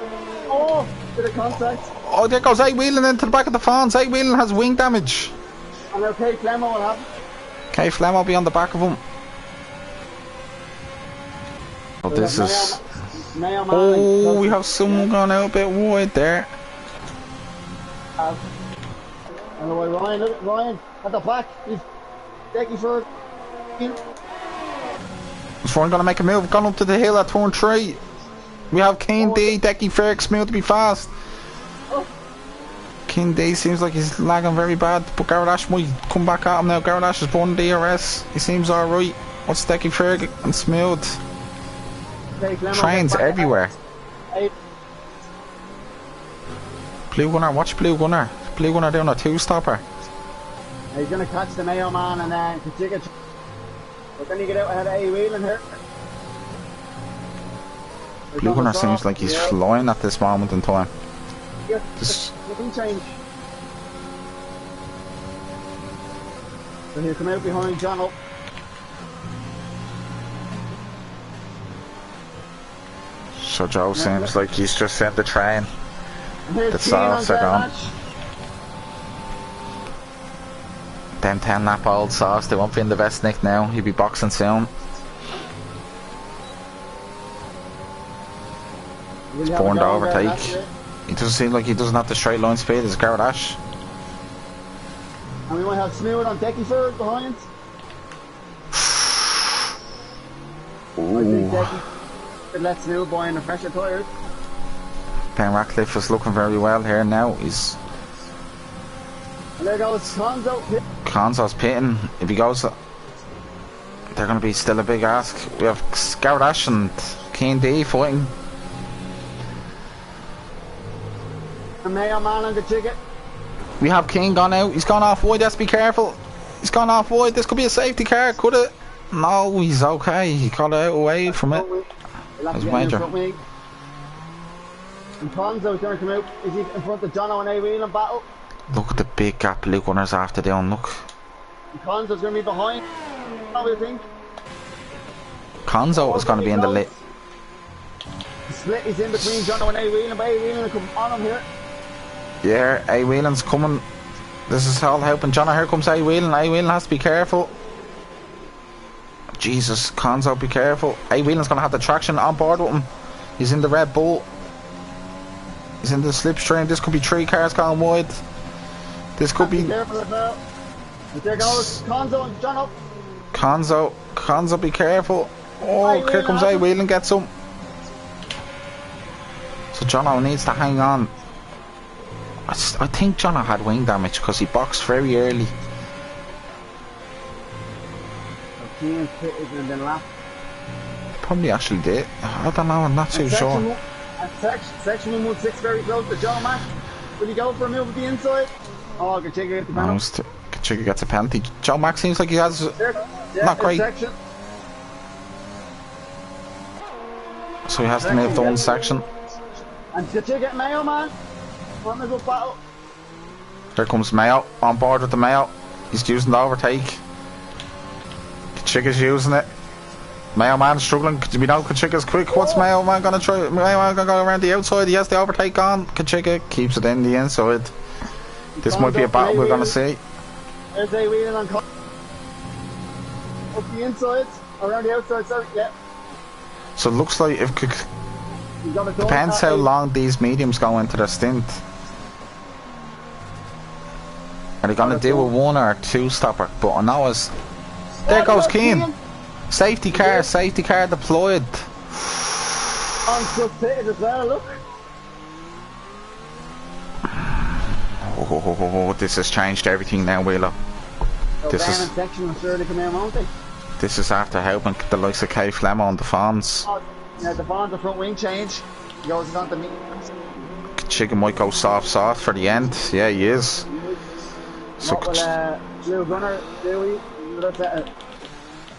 Oh, bit of contact. Oh, there goes A Whelan into the back of the Fons. A Whelan has wing damage. And now Kay Flemmo will have. Kay Flemmo will be on the back of him. But this is... Oh, we have someone gone out a bit wide there. And away Ryan, look at Ryan at the back. He's taking for Is Warren gonna make a move? Gone up to the hill at turn 3. We have Keen D, Decky Ferg, Smooth to be fast. Oh. Keen D seems like he's lagging very bad, but Gardash might come back at him now. Gardash is one DRS. He seems alright. What's Decky Ferg and Smooth? Trains everywhere. Blue Gunner, watch Blue Gunner. Blue Gunner doing a 2-stopper. He's going to catch the Mayo man and then Kachiga. But then you get out ahead of A-Wheeling here. Blue Gunner seems like he's flying at this moment in time. Just change. So he'll come out behind John up. So Joe seems like he's just in the train. The softs are gone. Them 10 lap old sauce, they won't be in the best nick now. He'll be boxing soon. He's born to overtake. He doesn't seem like he doesn't have the straight line speed as Gardash. And we might have Smooth on Decky Ford behind. Ooh. I think Decky could let Smooth buy in the fresher tyres. Ben Ratcliffe is looking very well here now. He's. And there goes Conzo. Conzo's pitting. If he goes, they're going to be still a big ask. We have Gardash and Keen D fighting. And Mayo man on the ticket. We have King gone out. He's gone off wide. Let's be careful. He's gone off wide. This could be a safety car. Could it? No, he's okay. He got out away from it. That's major. And Conzo's going to come out. Is he in front of Jono and A-Wheel in battle? Look at the big gap Blue Gunners after down. Look. And Conzo's going to be behind. What do you think? Conzo is going to be in the lit. The split is in between Jono and A-Wheel, but A-Wheel will come on him here. Yeah, A-Wheeling's coming. This is all helping Jono. Here comes A-Wheeling. A-Wheeling has to be careful. Jesus, Conzo, be careful. A-Wheeling's going to have the traction on board with him. He's in the Red Bull. He's in the slipstream. This could be 3 cars going wide. This could be... Careful as well. But there goes Conzo and Jono. Conzo, be careful. Oh, here comes A-Wheeling, gets him. So Jono needs to hang on. I think Jono had wing damage because he boxed very early. Keen's pitted and then lap. Probably actually did. I don't know, I'm not too sure. Section 116 very close to Joe Mack. Will he go for a move at the inside? Oh, Kachiga gets the penalty. Kachiga gets a penalty. Joe Mack seems like he has not great. Section. So he has to move the one section. And Kachiga Mayo man. Front of the battle. Here comes Mayo on board with the Mayo. He's using the overtake. Kachiga's using it. Mayo man struggling. We know Kachiga's quick. What's Mayo man gonna try? Mayo man gonna go around the outside. He has the overtake on. Kachiga keeps it in the inside. This might be a battle we're gonna see. There's A-Wheeling on up the inside, around the outside. Sorry, yeah. So it looks like if depends how long these mediums go into their stint. Are they gonna do a 1 or 2 stopper? But I know as there goes Keen. Safety car deployed. On just pitted as well, look. Oh, this has changed everything now, Wheeler. So this is section will surely come out, won't they? This is after helping the likes of K Flemmo and the Fons. Oh, yeah, the Fons, the front wing change. He goes on to me. Chicken might go soft for the end. Yeah, he is. So what will Blue Gunner do? Another set of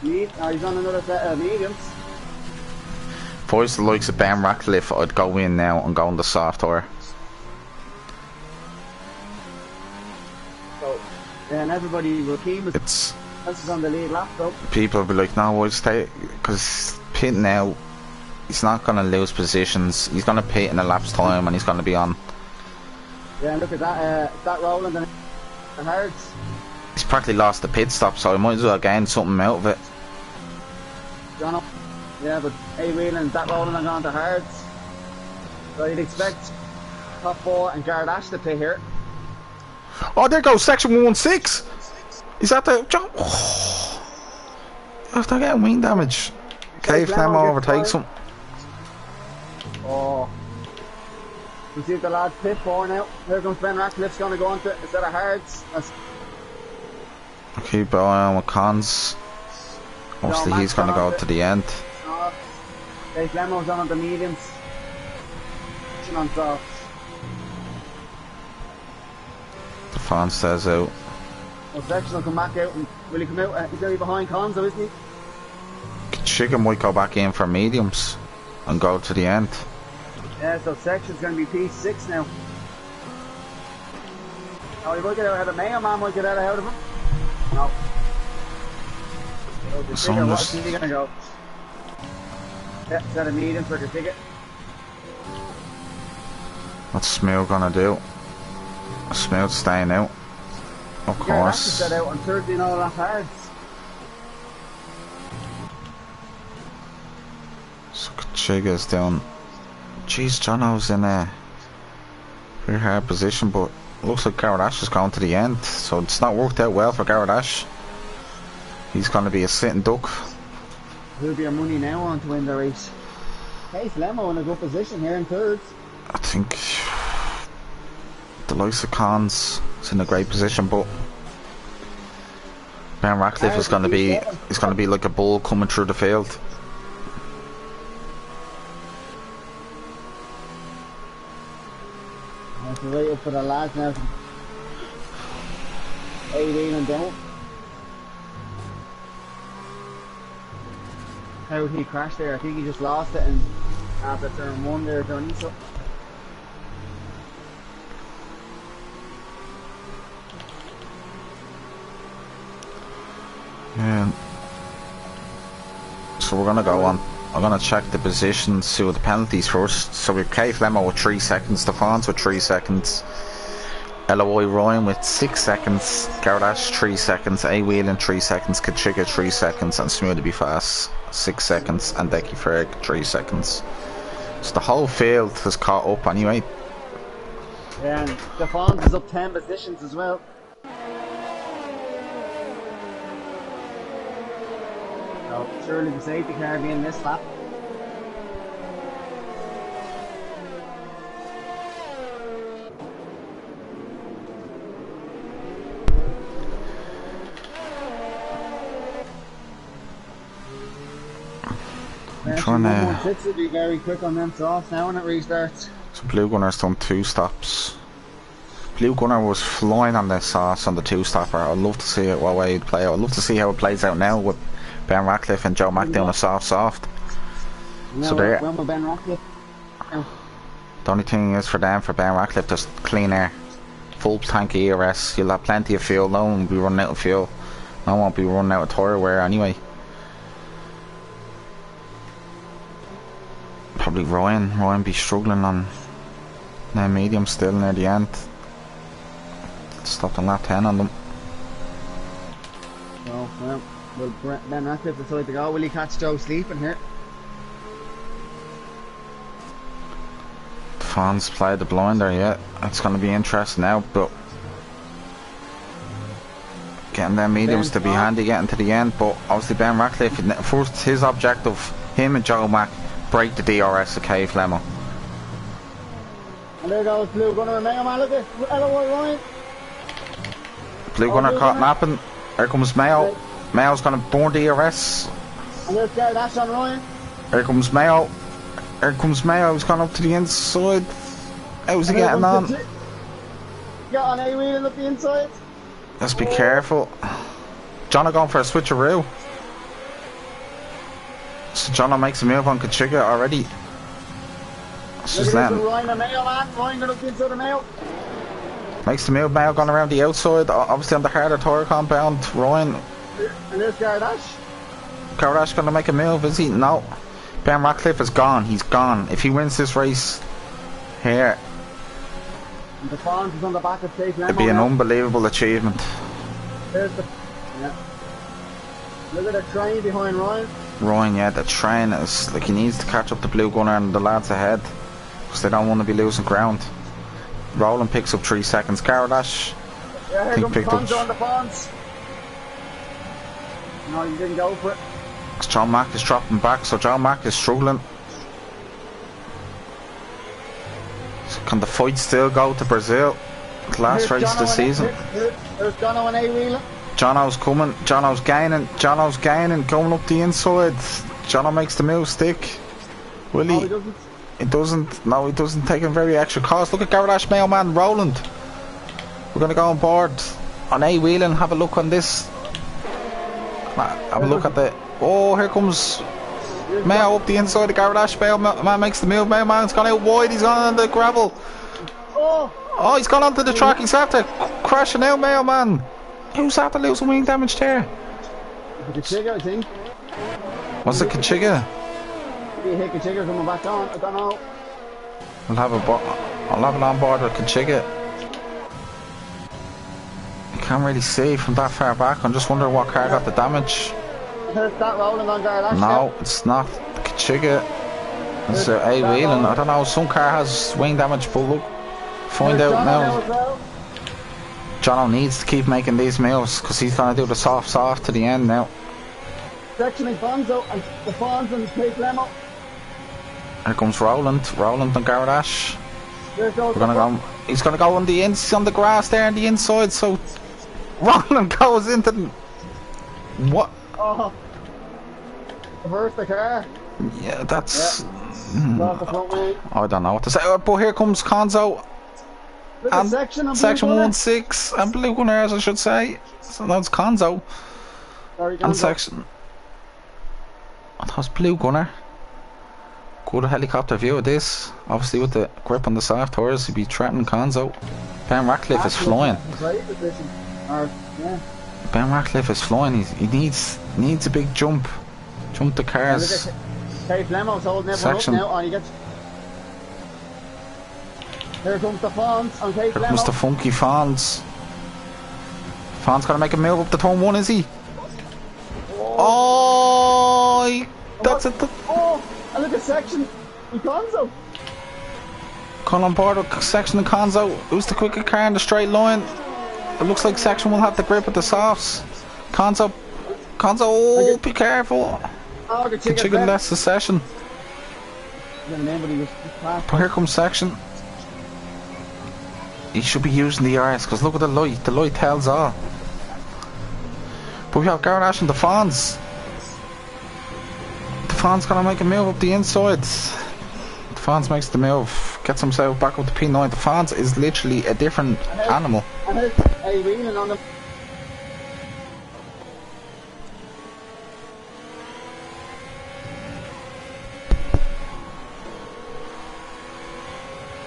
lead. He's on another set of mediums. If I was the likes of Ben Ratcliffe, I'd go in now and go on the soft tire. So, and everybody will keep it. This is on the lead lap though. People will be like, no, we'll stay, because Pitt now, he's not going to lose positions. He's going to pit in a lap's time and he's going to be on. Yeah, look at that rolling the hards. He's practically lost the pit stop, so he might as well gain something out of it. John up. Yeah, but A-Wheeling, that rolling and gone to hards. So you'd expect top 4 and Gardash to pit here. Oh, there goes section 116. He's at the jump. Oh. After getting wing damage. Cave Lemo overtakes him. Oh. You see the lads pit 4 now. Here comes Ben Ratcliffe's going to go into it instead of Hards. Keep an eye on with Cons. Mostly he's going to go to the end. Dave Lemo's on the mediums. Pushing on softs. The fan stays out. Well, Section will come back out. And will he come out? He's going to be behind Cons though, isn't he? Chicken might go back in for mediums and go to the end. Yeah, so Section's going to be P6 now. Oh, he might get out ahead of Mayo Man, might get out ahead of him. No. So what's he going to go? Yeah, set a medium for the ticket. What's Smooth gonna do? Smooth staying out. Of course. Yeah, that's set out on Thursday and all that Hards. So Chiga's down. Jeez, Jono's in a very hard position, but looks like Garrett Ash is going to the end, so it's not worked out well for Garrett Ash. He's going to be a sitting duck. Who'll be your money now on to win the race? Case Lemo in a good position here in third. I think the likes of Cons is in a great position, but Ben Ratcliffe is going to be like a bull coming through the field. That's right up for the lads now. 18 and down. How did he crash there? I think he just lost it and after turn 1 there, Johnny. So. Yeah. So we're gonna go on. I'm gonna check the positions, see what the penalties first. So we've Cave Lemo with 3 seconds, Stefans with 3 seconds, LOI Ryan with 6 seconds, Gardash 3 seconds, A Whelan 3 seconds, Kachiga 3 seconds, and Smooth to be fast 6 seconds, and Decky Ferg 3 seconds. So the whole field has caught up anyway. Yeah, and Stefans is up 10 positions as well. So surely the safety car being this lap. I'm trying to... will be very quick on them softs now when it restarts. So Blue Gunner's done 2 stops. Blue Gunner was flying on the sauce on the 2-stopper. I'd love to see it what way it'd play out. I'd love to see how it plays out now with Ben Ratcliffe and Joe Mack doing a soft. No, So there. when will Ben Ratcliffe? No. The only thing is for Ben Ratcliffe, just clean air. Full tank of ERS. You'll have plenty of fuel. No one will be running out of fuel. No one won't be running out of tyre wear anyway. Probably Ryan be struggling on now medium still near the end. Stopped on lap 10 on them. So, well, will Ben Ratcliffe decide to go? Will he catch Joe sleeping here? The fans play the blinder, yeah. It's going to be interesting now, but getting them mediums to be handy getting to the end. But obviously Ben Ratcliffe, first his objective, him and Joe Mack, break the DRS of Cave Lemo. And there goes Blue Gunner and Mayo Man, look at LOI Ryan. Blue Gunner caught napping. Here comes Mayo. Mayo's going to burn DRS. And there's Gardash on Ryan. Here comes Mayo. Here comes Mayo. He's gone up to the inside. How's he getting on? Got on A wheeling up the inside. Let's be careful. John are going for a switcheroo. So John makes a move on Kachiga already. It's just letting. Ryan and Mayo Man. Ryan going up the inside of Mayo. Makes the move. Mayo gone around the outside. Obviously on the harder tyre compound. Ryan. And there's Gardash. Gardash going to make a move, is he? No. Ben Ratcliffe is gone. He's gone. If he wins this race here, and the Fawns is on the back of Cave Lemo. it'd be an unbelievable achievement. There's the... Yeah. Look at the train behind Ryan. Ryan, yeah, the train is like he needs to catch up the Blue Gunner and the lads ahead because they don't want to be losing ground. Roland picks up 3 seconds. Gardash, yeah, here comes picked Fonz up. on the Fonz. No, you didn't go for it. John Mack is dropping back, so John Mack is struggling. So can the fight still go to Brazil? The last race of the season. There's Jono and A-Wheeler. Jono's coming. Jono's gaining. Jono's gaining. Going up the inside. Jono makes the move stick. Will he? No, he doesn't. It doesn't. No, he doesn't take a very extra cost. Look at Garage Mailman Roland. We're going to go on board on A-Wheel and have a look on this. Have a look at the... Oh, here comes Mail up the inside. The Garage Mailman makes the move. Mailman's gone out wide. He's gone on the gravel. Oh, he's gone onto the track. He's after crashing out, Mailman. Who's after losing wing damage there? Kachiga, I think. Was it Kachiga? Maybe hit Kachiga coming back on. I don't know. I'll have it on board with Kachiga. I can't really see from that far back. I'm just wondering what car got the damage. Is that rolling on Gardash? No, it's not Kachiga. It's A-Wheeling. I don't know. Some car has wing damage, but look, find out now. Jono needs to keep making these moves because he's going to do the soft to the end now. Section is Bonzo and the Fawns and Cape Lemo. Here comes Roland and Gardash. We're gonna go. He's gonna go on the grass there on the inside. So Roland goes into the, what? Oh, reverse the car. Yeah, that's. Off the front wing. I don't know what to say. But here comes Konzo. Look And at section 1-6 and Blue Gunners, I should say. So that's Konzo. Sorry, And section. That was Blue Gunner. Good helicopter view of this. Obviously, with the grip on the soft tires, he'd be threatening Konzo. Ben Ratcliffe is flying. Ben Ratcliffe is flying. He needs a big jump. Jump the cars. Cape Lemo's holding everyone up now. And he gets. Here comes the Fawns on Cape Lemo. Here comes the funky Fawns. Fawns got to make a move up the turn 1, is he? Oh, that's it. Oh, and look at section and Konzo. Come on board with section and Konzo. Who's the quicker car in the straight line? It looks like section will have the grip with the softs. Konzo, oh, be careful. Oh, the chicken left the session. But here comes section. He should be using the RS because look at the light. The light tells all. But we have Gardash and the Fawns. The Fawns gonna make a move up the inside. The Fawns makes the move, gets himself back up to P9. The Fawns is literally a different animal. And there's A-Wheeling on them.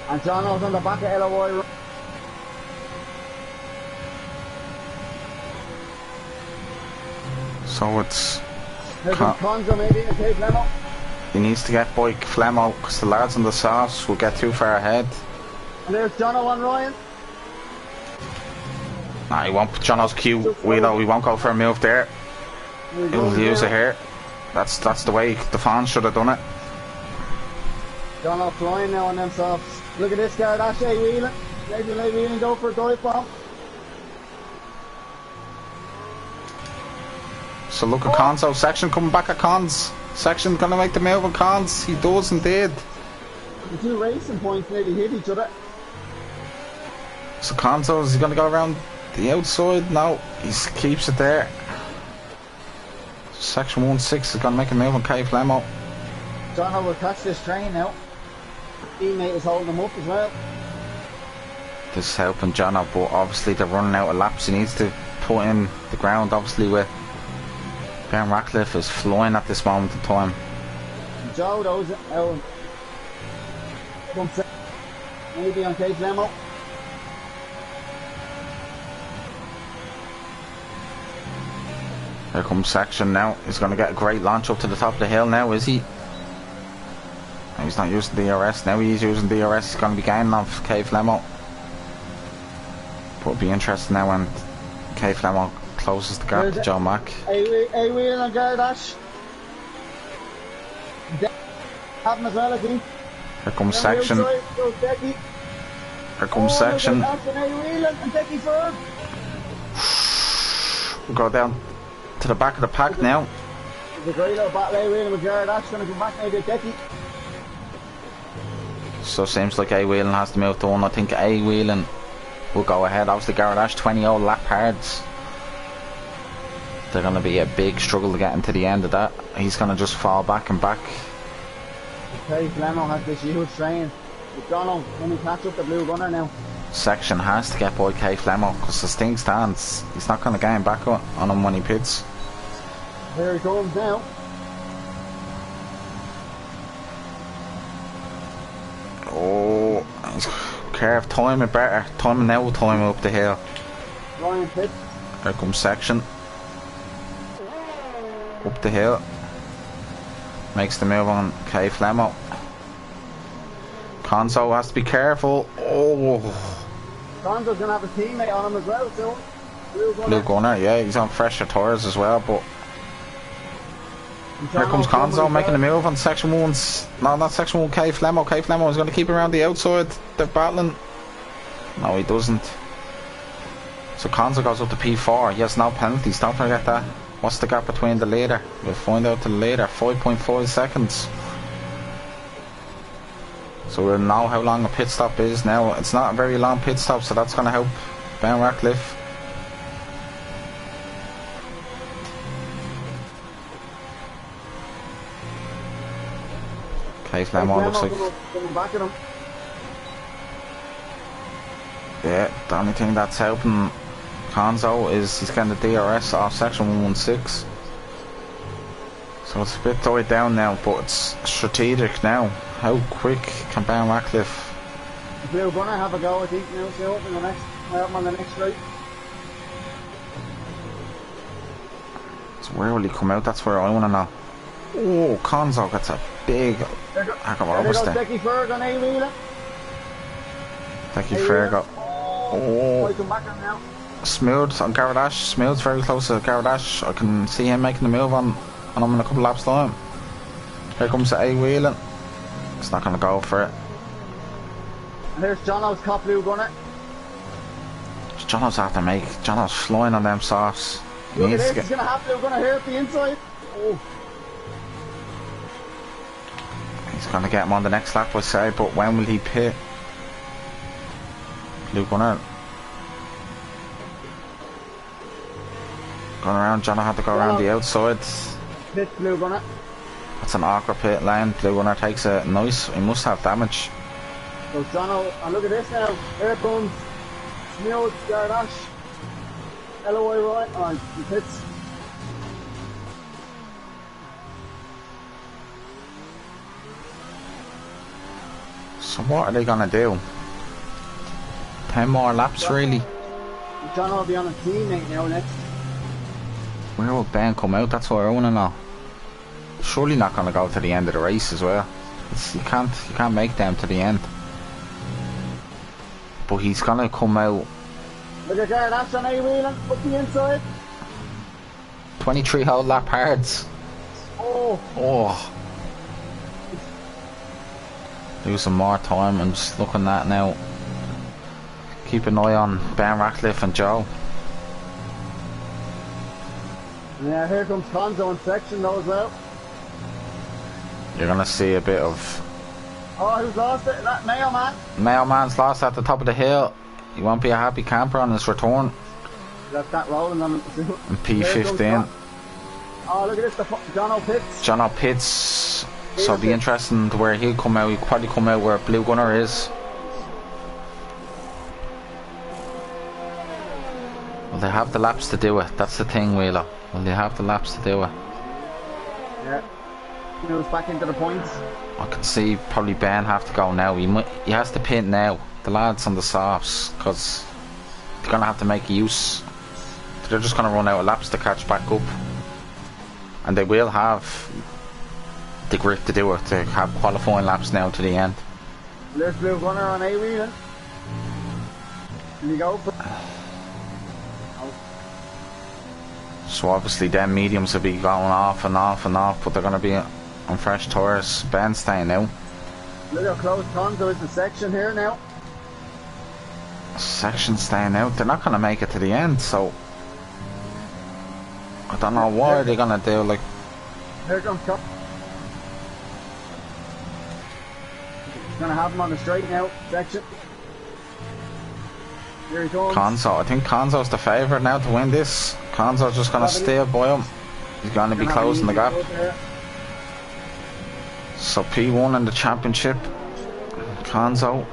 And Jono's on the back of LOI. So it's Konzo maybe in Cape Lemo. he needs to get by Flemo because the lads on the sauce will get too far ahead. And there's Jono and Ryan. Nah, he won't put Jono's cue. We won't go for a move there. He'll use it here. That's the way the fans should have done it. Jono flying now on them softs. Look at this guy, that's A-Wheeling. Maybe A-Wheeling go for a dive bomb. So look at Konzo. Section coming back at Cons. Section gonna make the move on Cons. He does indeed. The two racing points nearly hit each other. So Konzo is he gonna go around the outside? No, he keeps it there. Section 1-6 is gonna make a move on K Flemo. Jono will catch this train now. Teammate is holding him up as well. This is helping Jono, but obviously they're running out of laps. He needs to put in the ground, obviously, with Ben Ratcliffe is flying at this moment in time. Joe, those out. Maybe on Cape Lemo. Here comes Section now. He's going to get a great launch up to the top of the hill now, is he? No, he's not using DRS. Now he's using DRS. He's going to be gaining off K Flemo. But it'll be interesting now when K Flemo closes the gap to John Mack. A-Wheeling on Gardash. Have him as well, I think. Here comes Section. Here comes Section. We'll go down to the back of the pack now. There's a great little battle A-Wheeling with Jared Ash going to come back now to Decky. So seems like A-Wheeling has to move to one. I think A-Wheeling will go ahead. Obviously Garrett Ash 20 old lap hards. They're going to be a big struggle to get into the end of that. He's going to just fall back and back. Okay, Flemo has this huge train. Jono, can he catch up the blue gunner now? Section has to get by K Flemo because as things stands, he's not going to gain back on him when he pits. Here he comes now. Oh, he's curved. Time it better. Time now. Time up the hill. Ryan pits. Here comes Section. Up the hill. Makes the move on K Flemo. Conzo has to be careful. Oh. Conzo's going to have a teammate on him as well soon. Blue Gunner, yeah, he's on fresher tyres as well, but here comes Conzo making a move on section 1's. No, not section 1, K Flemo. K Flemo is going to keep around the outside. They're battling. No, he doesn't. So Conzo goes up to P4. He has no penalties, don't forget that. What's the gap between the leader? We'll find out to the leader. 5.5 seconds. So we'll know how long a pit stop is now. It's not a very long pit stop, so that's going to help Ben Ratcliffe. K Flemo looks like... Back at him. Yeah, the only thing that's helping Conzo is he's getting the DRS off section 116. So it's a bit tied down now, but it's strategic now. How quick can Ben Ratcliffe? The blue gunner have a go, I think, now, so in the next, on the next straight. So where will he come out? That's where I want to know. Oh, Conzo gets a big hack of overstep. Decky Ferg on A-Wheeler. Decky Ferg. Oh. Come back on now. Smooth on Garrett Ash. Smooth's very close to Garrett Ash. I can see him making the move on him in a couple laps time. Here comes the A-Wheeling. It's not going to go for it. And here's Jono's top blue gunner. Jono's after make. Jono's flying on them softs. Look at this, he's going to have blue gunner here at the inside. Oh. He's going to get him on the next lap, I say, but when will he pit? Blue gunner. Going around, Jono had to go around the outside. Pit blue gunner. That's an awkward pit lane. Blue gunner takes a nice. He must have damage. So Jono, and look at this now. Here comes Smooth, Garrett Ash, LOI right on the pits. So what are they gonna do? 10 more laps, really? Jono will be on a teammate now next. Where will Ben come out? That's what I wanna know. Surely not gonna go to the end of the race as well. You can't make them to the end. But he's gonna come out. Look at Garrett Ash on A-Wheeling, up the inside. 23 whole lap hards. Oh. Losing more time. I'm just looking at now. Keep an eye on Ben Ratcliffe and Joe. Yeah, here comes Conzo in section though as well. You're gonna see a bit of... Oh, who's lost it? That Mailman. Mailman's lost at the top of the hill. He won't be a happy camper on his return. That's that rolling on and P15. Oh, look at this, Jono pits. Jono pits. So it'll be interesting to where he'll come out. He'll probably come out where Blue Gunner is. Well, they have the laps to do it. That's the thing, Wheeler. Well, they have the laps to do it. Yeah. He moves back into the points. I can see probably Ben have to go now. He has to pit now. The lads on the softs, because they're going to have to make use. They're just going to run out of laps to catch back up. And they will have the grip to do it, to have qualifying laps now to the end. There's Blue Gunner on A-Wheeling. Can you go for... So obviously them mediums will be going off and off and off, but they're going to be on fresh tyres. Ben's staying now. Look how close Conzo is the section here now. Section staying out. They're not going to make it to the end, so I don't know what they're going to do. Like, Here comes He's going to have him on the straight now section. Here he comes. Conzo, I think Conzo's the favourite now to win this. Conzo's just going to stay by him. He's going to be closing the gap. So P1 in the championship. Conzo.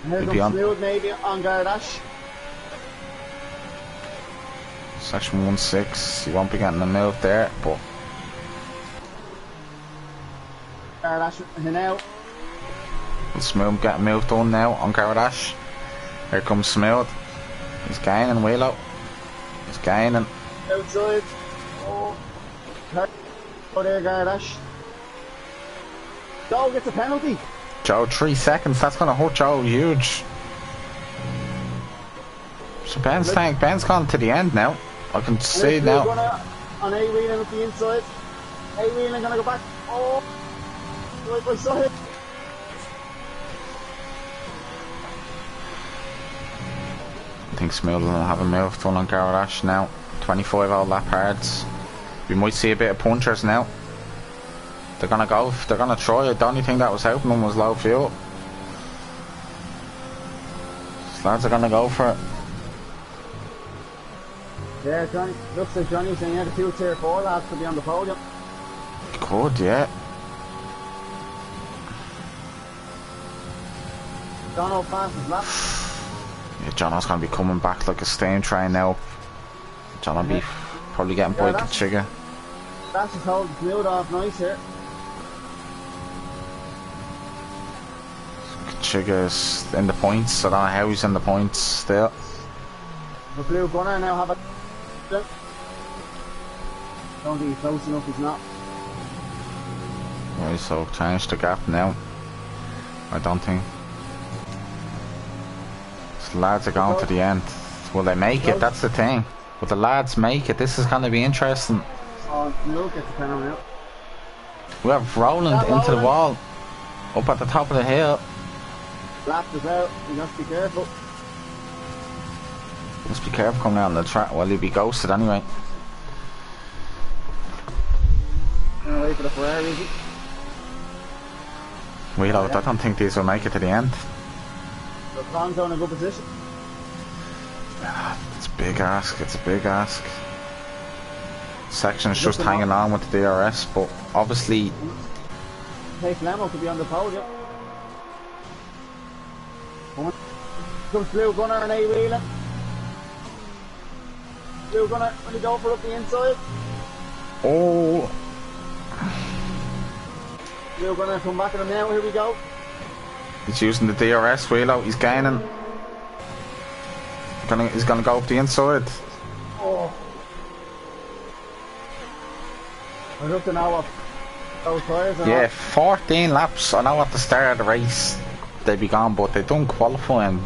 And here comes Smooth maybe on Gardash. Section 1-6. He won't be getting a move there, but Gardash now. Smooth getting moved on now on Gardash. Here comes Smooth. He's gaining Willow. He's gaining. Outside. Oh. Go there, Gardash. Joe gets a penalty. Joe, 3 seconds. That's going to hurt Joe huge. So Ben's gone to the end now. I can see now. On A-Wheeling at the inside. A-Wheeling going to go back. Oh. Right by side. I think Smooth will have a move done on Gardash now. 25 old lap hards. We might see a bit of punchers now. They're gonna go, they're gonna try it. The only thing that was helping them was low fuel. These lads are gonna go for it. Yeah, Johnny, looks like Johnny's saying the 2 tier 4 lads could be on the podium. Could, yeah. Jono passes lap. Yeah, Jono's gonna be coming back like a steam train now. Jono be probably getting by Kachiga. That's just holding Smooth off nice here. Kachiga's in the points. I don't know how he's in the points still. The blue gunner now have a... Don't think he's close enough, he's not. Right, so change the gap now. I don't think. So the lads are going to the end. Will they make it? That's the thing. Will the lads make it? This is going to be interesting. Oh, Smooth gets the penalty now. We have Roland into the wall. Up at the top of the hill. Lapped us out, you must be careful. Must be careful coming out on the track. Well, he'll be ghosted anyway. Gonna wait for the Ferrari, is he? I don't think these will make it to the end. So Conzo in a good position. It's a big ask, it's a big ask. Section's just hanging on with the DRS, but obviously... Case Lemo could be on the podium. Comes Blue Gunner and A-Wheeling. Blue Gunner, when you go for up the inside. Oh! Blue Gunner come back at him now, here we go. He's using the DRS wheel. He's gaining. He's gonna go up the inside. Oh. I look to know what those tyres are. Yeah, 14 laps. I know at the start of the race they'd be gone, but they done qualifying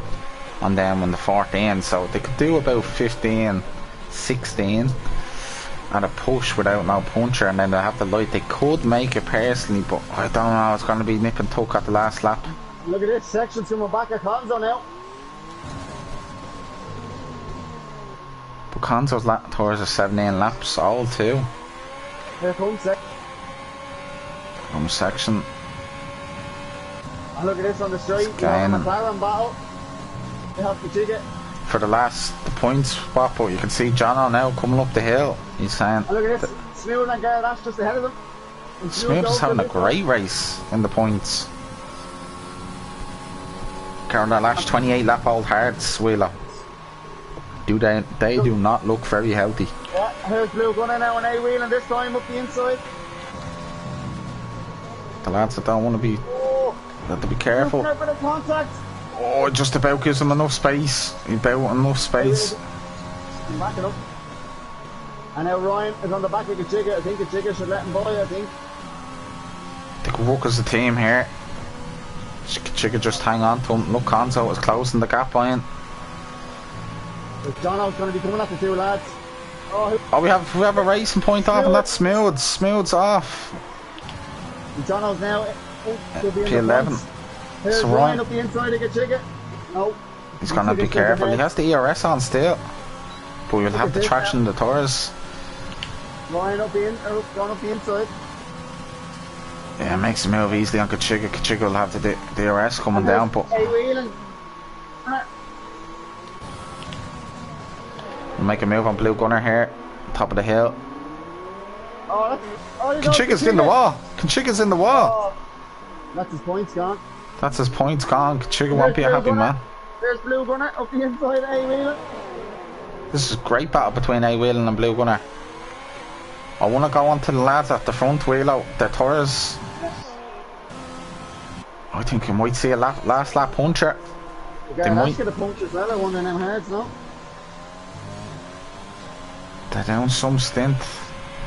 on them on the 14, so they could do about 15, 16 at a push without no puncher, and then they have the light. They could make it personally, but I don't know. It's going to be nip and tuck at the last lap. Look at this section coming back at Conzo now. But Conzo's tours are 17 laps old too. Here comes section. Section. And look at this on the straight. You have a McLaren battle. They have to jig it. For the points spot, but you can see Jono now coming up the hill. He's saying. And look at this. Smooth and Gardash just ahead of them. Smooth is having a great race in the points. Gardash 28 lap old hards, Wheeler. They do not look very healthy. Yeah, here's Blue Gunner now and A-Wheeling this time up the inside. The lads that don't want to be, have to be careful. For the contact. Oh, it just about gives him enough space. About enough space. Back it up. And now Ryan is on the back of Kachiga. I think Kachiga should let him by, I think. They could work as a team here. Kachiga just hang on to him. Look, Conzo is closing the gap by him. Jono's going to be coming at the two lads. Oh, we have a racing point off, and that's Smooth. Smooth's off. Jono's now P11. Here's So Ryan up the inside of Kachiga. No. He's going to be careful. He has the ERS on still. But we'll have the traction in the tires. Ryan up the going up the inside. Yeah, makes the move easily on Kachiga. Kachiga will have the DRS coming down, but wheeling. make a move on Blue Gunner here, top of the hill. Kachiga's in the wall. Kachiga's in the wall. That's his points gone. That's his points gone. Kachiga won't be a happy man. There's Blue Gunner up the inside, A-Wheeling. This is a great battle between A-Wheeling and Blue Gunner. I want to go on to the lads at the front wheel out. Their tyres. I think you might see a last lap puncher. They might get a punch as well. I wonder them hards, no? They're down some stint.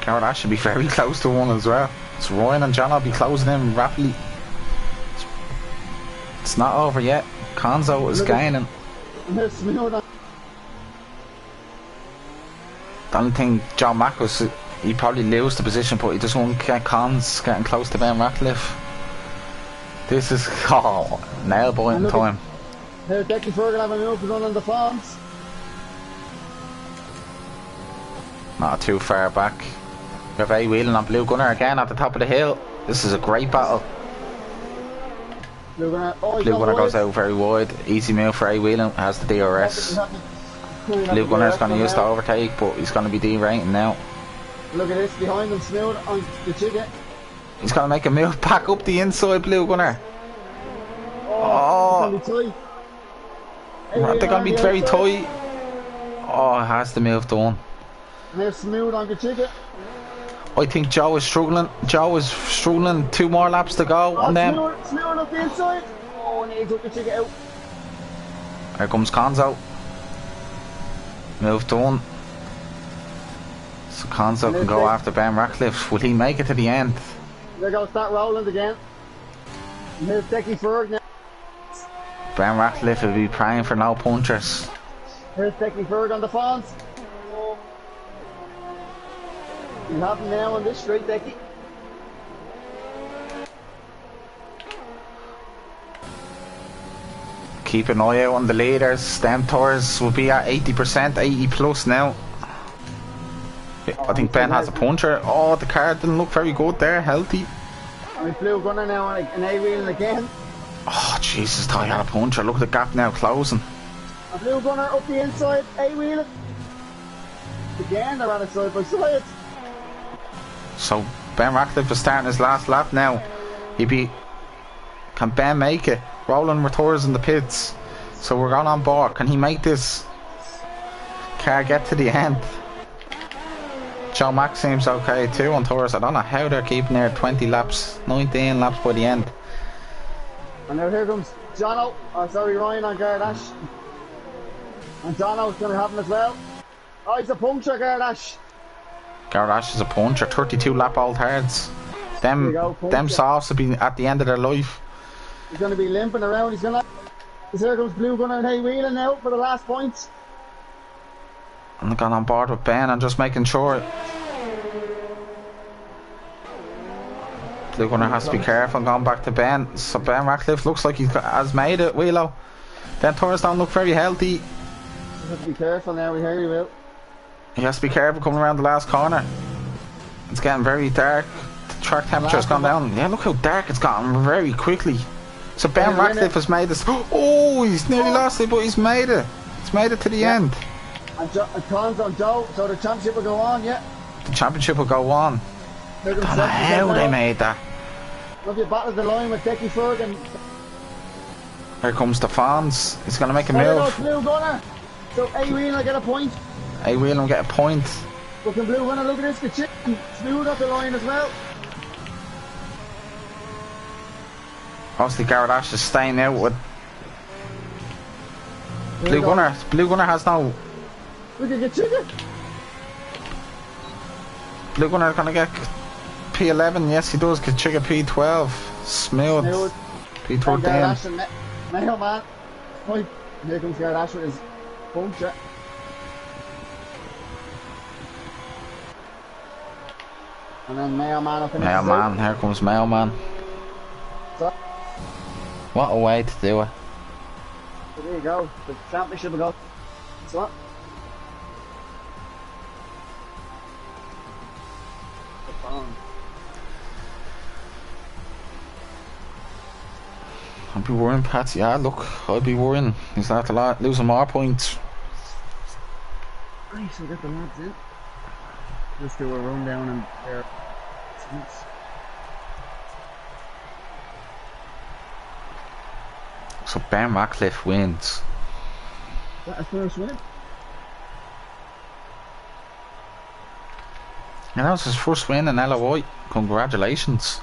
That should be very close to one as well. It's Ryan and John will be closing in rapidly. It's not over yet. Conzo is gaining. The only thing John Mack was, he probably lose the position, but he just won't get Cons getting close to Ben Ratcliffe. This is nail biting time. Here's Decky Fergal having a move on the farms. Not too far back. We have A-Wheeling on Blue Gunner again at the top of the hill. This is a great battle. Blue Gunner goes out very wide. Easy move for A-Wheeling, has the DRS. Blue Gunner's going to use the overtake, but he's going to be derating now. Look at this, behind him, smooth on the chicken. He's going to make a move back up the inside, Blue Gunner. Oh. They're going to be very tight. Oh, it has the move done. And they're smooth on the chicken. I think Joe is struggling. Joe is struggling. 2 more laps to go on them. Smooth up the inside. Oh, and he took the chicken out. Here comes Conzo. Move done. So Conzo can go after Ben Ratcliffe. Will he make it to the end? They're going to start rolling again. And here's Decky Ferg now. Ben Ratcliffe will be praying for no punchers. Here's Decky Ferg on the fawns. You have him now on this straight, Decky. Keep an eye out on the leaders. Stem Tours will be at 80%, 80 plus now. I think Ben has a puncher. Oh, the car didn't look very good there, healthy. And Blue Gunner now on an A-Wheeling again. Oh, Jesus, thought he had a puncher. Look at the gap now closing. And Blue Gunner up the inside, A-Wheeling. Again, they're on a side by side. So Ben Ratcliffe is starting his last lap now. Can Ben make it? Roland retires in the pits. So we're going on board. Can he make this car get to the end? Joe Mack seems okay too on tours. I don't know how they're keeping their 20 laps, 19 laps by the end. And now here comes Ryan on Gardash. And Jono's going to have him as well. Oh, he's a puncture, Gardash. Gardash is a puncher, 32 lap old hards. Them softs will be at the end of their life. He's going to be limping around. Here comes Blue Gunner and A-Wheeling now for the last points. I'm going on board with Ben and just making sure. Blue Gunner has to be careful going back to Ben. So Ben Ratcliffe looks like he has made it, Wheelo. Then Torres don't look very healthy. You have to be careful now, we hear you will. He has to be careful coming around the last corner. It's getting very dark. The track temperature's gone down. Yeah, look how dark it's gotten very quickly. So Ben Ratcliffe has made this. Oh, he's nearly lost it, but he's made it. He's made it to the end. And Cons on Joe, so the championship will go on, yeah. The championship will go on. I don't know how they made that. Look, you battled the line with Decky Ferg and... Here comes the fans. He's going to make a move. Blue Gunner. So A-Wheeling will get a point. A-Wheeling will get a point. Looking Blue Gunner, look at this, the chicken. Smooth up the line as well. Obviously Garrett Ash is staying out with Blue Gunner. Blue Gunner has no... Look at the chicken. Blue Gunner is going to get P11. Yes, he does. Chicken P12. Smooth. P13. Mayo man. Right. Here comes Garrett Ash with his puncture. And then Mayo man up in Mayo man. Here comes Mayo man. So, what a way to do it. So there you go. The championship will go. So I'd be worrying, Pat. Yeah, look, I'd be worrying. He's not losing more points. Right, so get the lads in. Just do a rundown and their seats. So Ben Ratcliffe wins. Is that a first win? And that was his first win in LOI. Congratulations.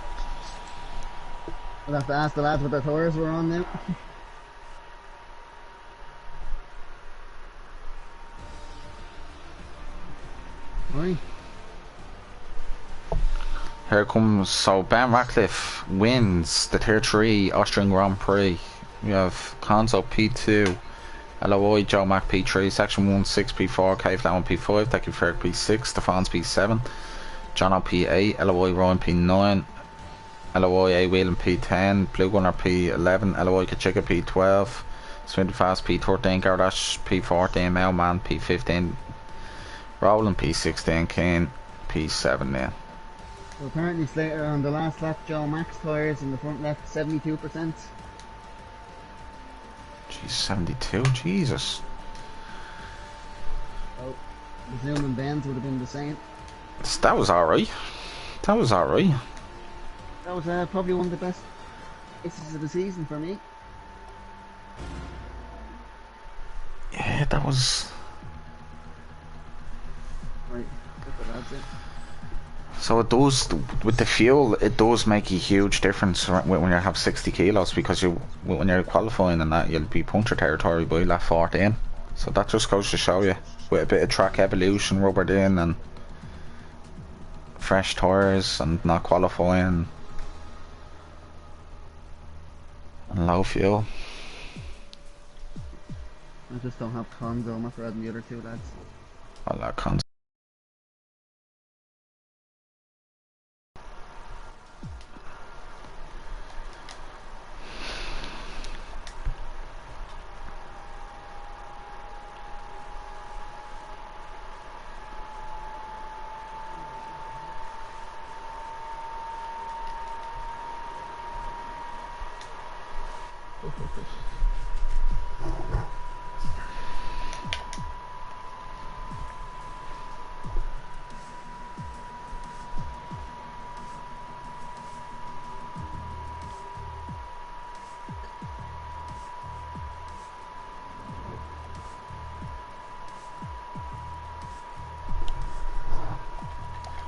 We'll have to ask the lads what their tyres were on now. Right. Here comes, so Ben Ratcliffe wins the Tier 3 Austrian Grand Prix. We have Conzo P2, LOI Joe Mack P3, Section 1 6 P4, Cave Lemon P5, Decky Ferg P6, Stefan's P7, John O P8, LOI Ryan P9, LOI A Whelan P10, Blue Gunner P11, LOI Kachika P12, Swindle Fast P13, Gardash P14, Mailman P15, Rowland P16, Kane P7 now. So apparently Slater on the last lap, Joe Max tyres in the front left 72%. Jeez, 72, Jesus. Oh, the Zoom and Benz would have been the same. That was alright. That was alright. That was probably one of the best races of the season for me. Yeah, that was... Right, get the lads in. So it does, with the fuel, it does make a huge difference when you have 60 kilos, because when you're qualifying and that, you'll be puncture territory by lap 14. So that just goes to show you, with a bit of track evolution rubbered in and fresh tyres and not qualifying and low fuel. I just don't have Conzo after adding the other two lads. Well, that cons.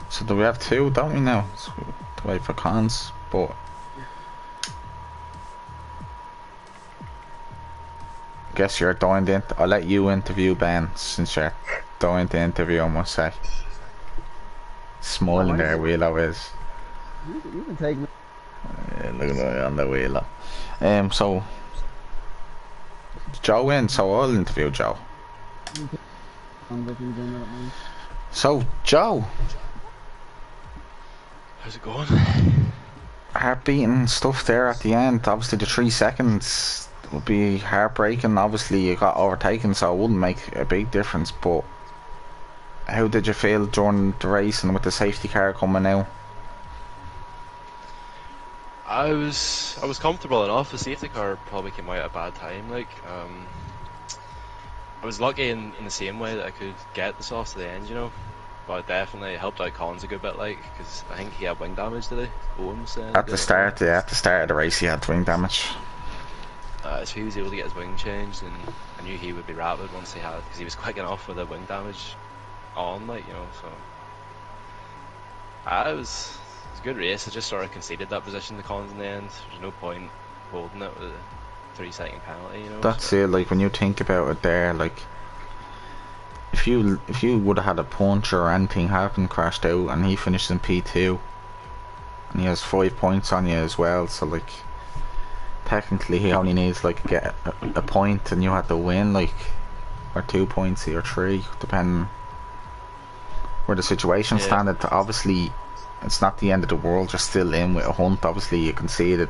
So do we have two, don't we now? So to wait for cons, but guess you're dying to I'll let you interview Ben since you're dying to interview, I must say. Smiling there, Wheelo is. You can take me. Yeah, look at that on the Wheelo. So Joe in, so I'll interview Joe. So Joe, how's it going? heart-beating stuff there at the end. Obviously the 3 seconds would be heartbreaking. Obviously you got overtaken, so it wouldn't make a big difference, but how did you feel during the race and with the safety car coming out? I was comfortable enough. The safety car probably came out at a bad time. Like, I was lucky in the same way that I could get the softs to the end, you know. But it definitely helped out Collins a good bit, like, because I think he had wing damage today. Owen was saying At the start of the race he had wing damage. So he was able to get his wing changed, and I knew he would be rapid once he had, because he was quick enough with the wing damage on, like, you know. So it was a good race. I just sort of conceded that position to Collins in the end. There's no point holding it with a 3-second penalty, you know. That's it. Like when you think about it, there, like if you would have had a punch or anything happen, crashed out, and he finished in P2, and he has 5 points on you as well. So like technically he only needs like get a point, and you had to win, like, or 2 points or 3, depending where the situation standed. Obviously it's not the end of the world, you're still in with a hunt. Obviously you conceded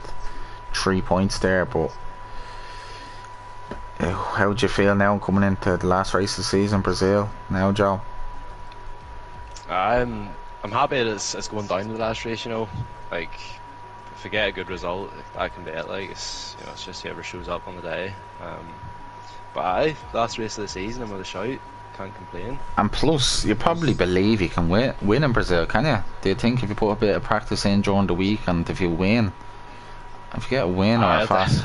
3 points there, but how do you feel now coming into the last race of the season, Brazil, now, Joe? I'm happy that it's going down to the last race, you know. Like, if I get a good result, that can be it. Like it's just whoever shows up on the day. But last race of the season, I'm with a shout. Can't complain. And plus, you probably believe you can win in Brazil, can you? Do you think if you put a bit of practice in during the week and if you win, if you get a win or a fast...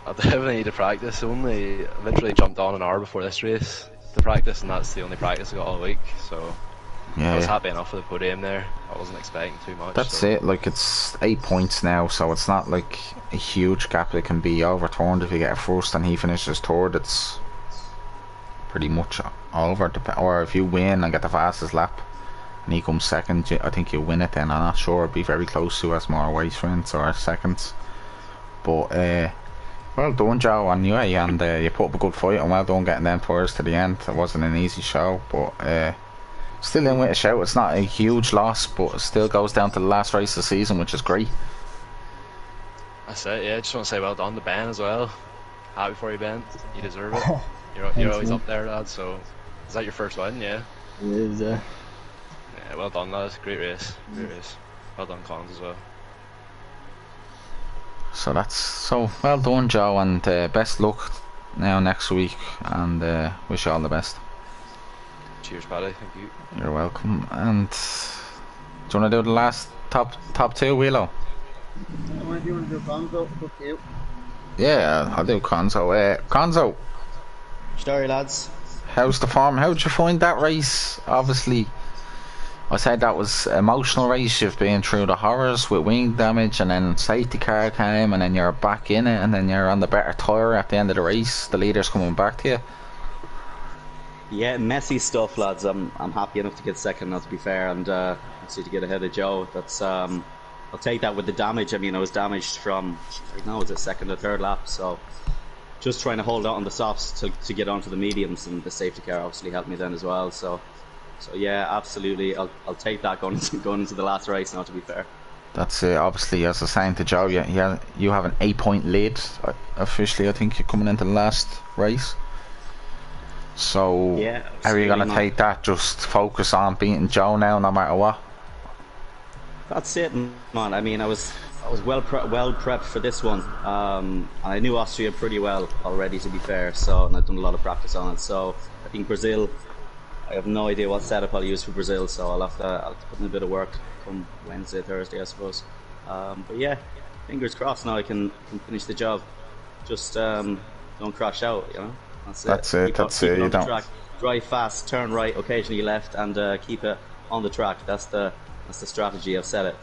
I'll definitely need to practice. I literally jumped on an hour before this race to practice, and that's the only practice I got all week. So I was happy enough with the podium there. I wasn't expecting too much. That's it. Like, it's 8 points now, so it's not like a huge gap that can be overturned if you get a first and he finishes third. It's pretty much over. Or if you win and get the fastest lap and he comes second, I think you win it then. I'm not sure. It'd be very close to us, more race wins or seconds. But well done, Joe, and you put up a good fight, and well done getting them first to the end. It wasn't an easy show, but still in with a shout. It's not a huge loss, but it still goes down to the last race of the season, which is great. That's it, yeah. Just want to say well done to Ben as well. Happy for you, Ben. You deserve it. You're always up there, lad. So, is that your first win? Yeah. It is, yeah. Yeah, well done, lad. Great race. Well done, Collins, as well. So well done, Joe, and best luck now next week, and wish you all the best. Cheers, Paddy. Thank you. You're welcome. And do you want to do the last top two, Willow? If you want to do Conzo, up to you. Yeah, I'll do Conzo. Conzo, Story, lads. how's the form? How'd you find that race? Obviously, I said that was an emotional race. You've been through the horrors with wing damage, and then safety car came, and then you're back in it, and then you're on the better tyre at the end of the race. The leader's coming back to you. Yeah, messy stuff, lads. I'm happy enough to get second, not to be fair, and obviously to get ahead of Joe. That's I'll take that with the damage. I mean, I was damaged from, I don't know, was it second or third lap? So just trying to hold out on the softs to get onto the mediums, and the safety car obviously helped me then as well. So yeah, absolutely, I'll take that going into the last race now, to be fair. That's obviously, as I was saying to Joe, you have an 8-point lead officially. I think you're coming into the last race. So yeah, how are you going to take that? Just focus on beating Joe now, no matter what? That's it, man. I mean, I was well prepped for this one. I knew Austria pretty well already, to be fair. So, and I've done a lot of practice on it. So I think Brazil, I have no idea what setup I'll use for Brazil. So I'll have to put in a bit of work come Wednesday, Thursday, I suppose. But yeah, fingers crossed. Now I can finish the job. Just don't crash out, you know. That's it. That's it. You don't track. Drive fast, turn right, occasionally left, and keep it on the track. That's the strategy. I've set it.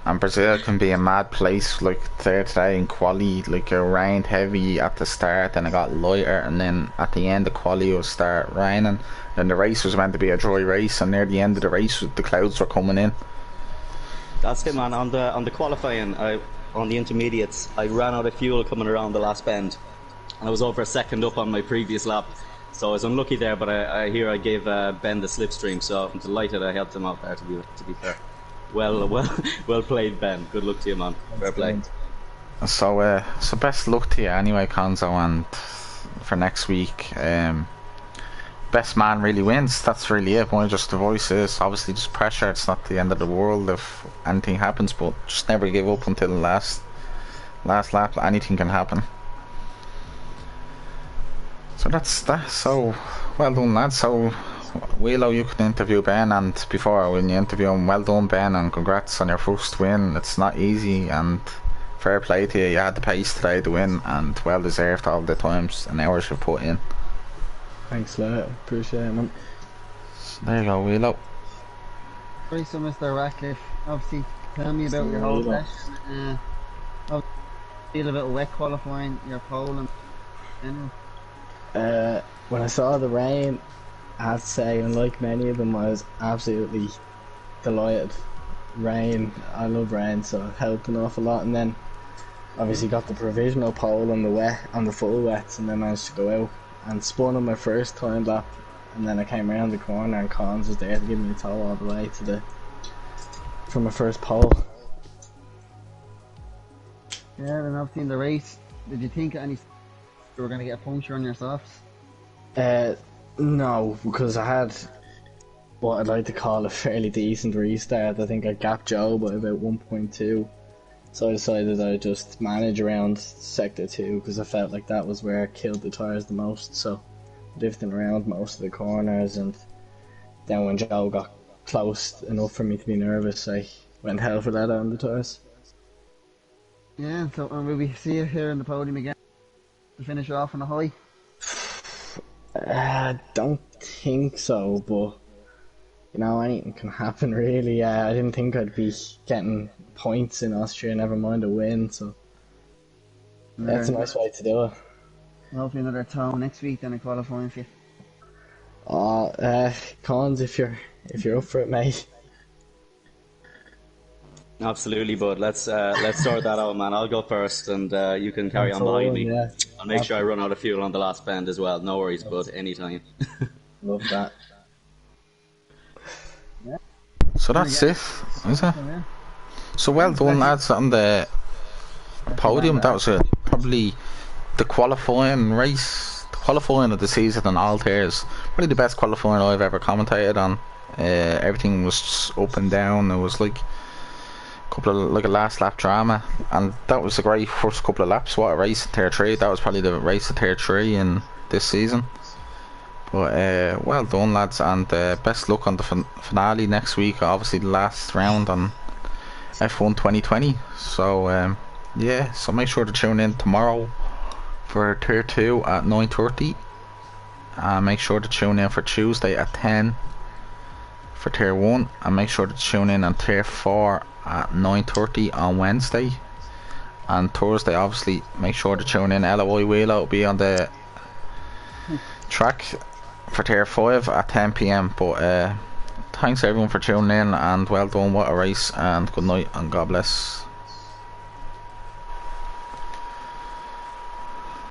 And Brazil can be a mad place. Like there today in quali, like it rained heavy at the start, then it got lighter, and then at the end the quali will start raining. Then the race was meant to be a dry race, and near the end of the race, the clouds were coming in. That's it, man. On the qualifying, on the intermediates, I ran out of fuel coming around the last bend, and I was over a second up on my previous lap. So I was unlucky there, but I gave Ben the slipstream, so I'm delighted I helped him out there, to be fair. Well played, Ben. Good luck to you, man. Fair play. So best luck to you anyway, Conzo, and for next week. Best man really wins. That's really it. My just the voice is obviously just pressure. It's not the end of the world if anything happens, but just never give up until the last lap. Anything can happen. So that's that. So well done, lads. So Willow, you can interview Ben, and before when you interview him, well done, Ben, and congrats on your first win. It's not easy, and fair play to you. You had the pace today to win, and well deserved all the times and hours you put in. Thanks a lot, appreciate it, man. So there you go, Willow. Right, so Mr. Ratcliffe, obviously tell me about your whole session. Feel a bit wet qualifying your pole and when I saw the rain, I have to say, unlike many of them, I was absolutely delighted. Rain, I love rain, so it helped an awful lot. And then obviously got the provisional pole on the full wets, and then managed to go out and spun on my first time lap. And then I came around the corner, and Collins was there to give me a tow all the way from my first pole. yeah, and obviously in the race, did you think you were going to get a puncture on your softs? No, because I had what I'd like to call a fairly decent restart. I think I gapped Joe by about 1.2. So I decided I'd just manage around sector 2 because I felt like that was where I killed the tyres the most. So drifting around most of the corners, and then when Joe got close enough for me to be nervous, I went hell for leather on the tyres. Yeah, so will we see you here in the podium again to finish off on a high? I don't think so, but you know, anything can happen really. I didn't think I'd be getting points in Austria, never mind a win, so that's a nice way to do it. Hopefully another toe next week, then a qualifying for you. Cons, if you're up for it, mate. Absolutely, bud. Let's sort that out, man. I'll go first, and you can carry on behind me. Yeah. I'll make sure I run out of fuel on the last bend as well. No worries, bud. Anytime. Love that. So that's it, is it? So well done, lads, on the podium. That was probably the qualifying race, the qualifying of the season on all tiers. Probably the best qualifying I've ever commentated on. Everything was up and down. It was like a last lap drama, and that was a great first couple of laps. What a race in tier 3. That was probably the race of tier 3 in this season. But well done, lads, and best luck on the finale next week. Obviously the last round on F1 2020. So yeah, so make sure to tune in tomorrow for tier 2 at 9:30. Make sure to tune in for Tuesday at 10 for tier 1, and make sure to tune in on tier 4 at 9:30 on Wednesday. And Thursday, obviously, make sure to tune in. LOI Wheelo will be on the track for tier 5 at 10 PM. But thanks everyone for tuning in, and well done. What a race, and good night, and God bless.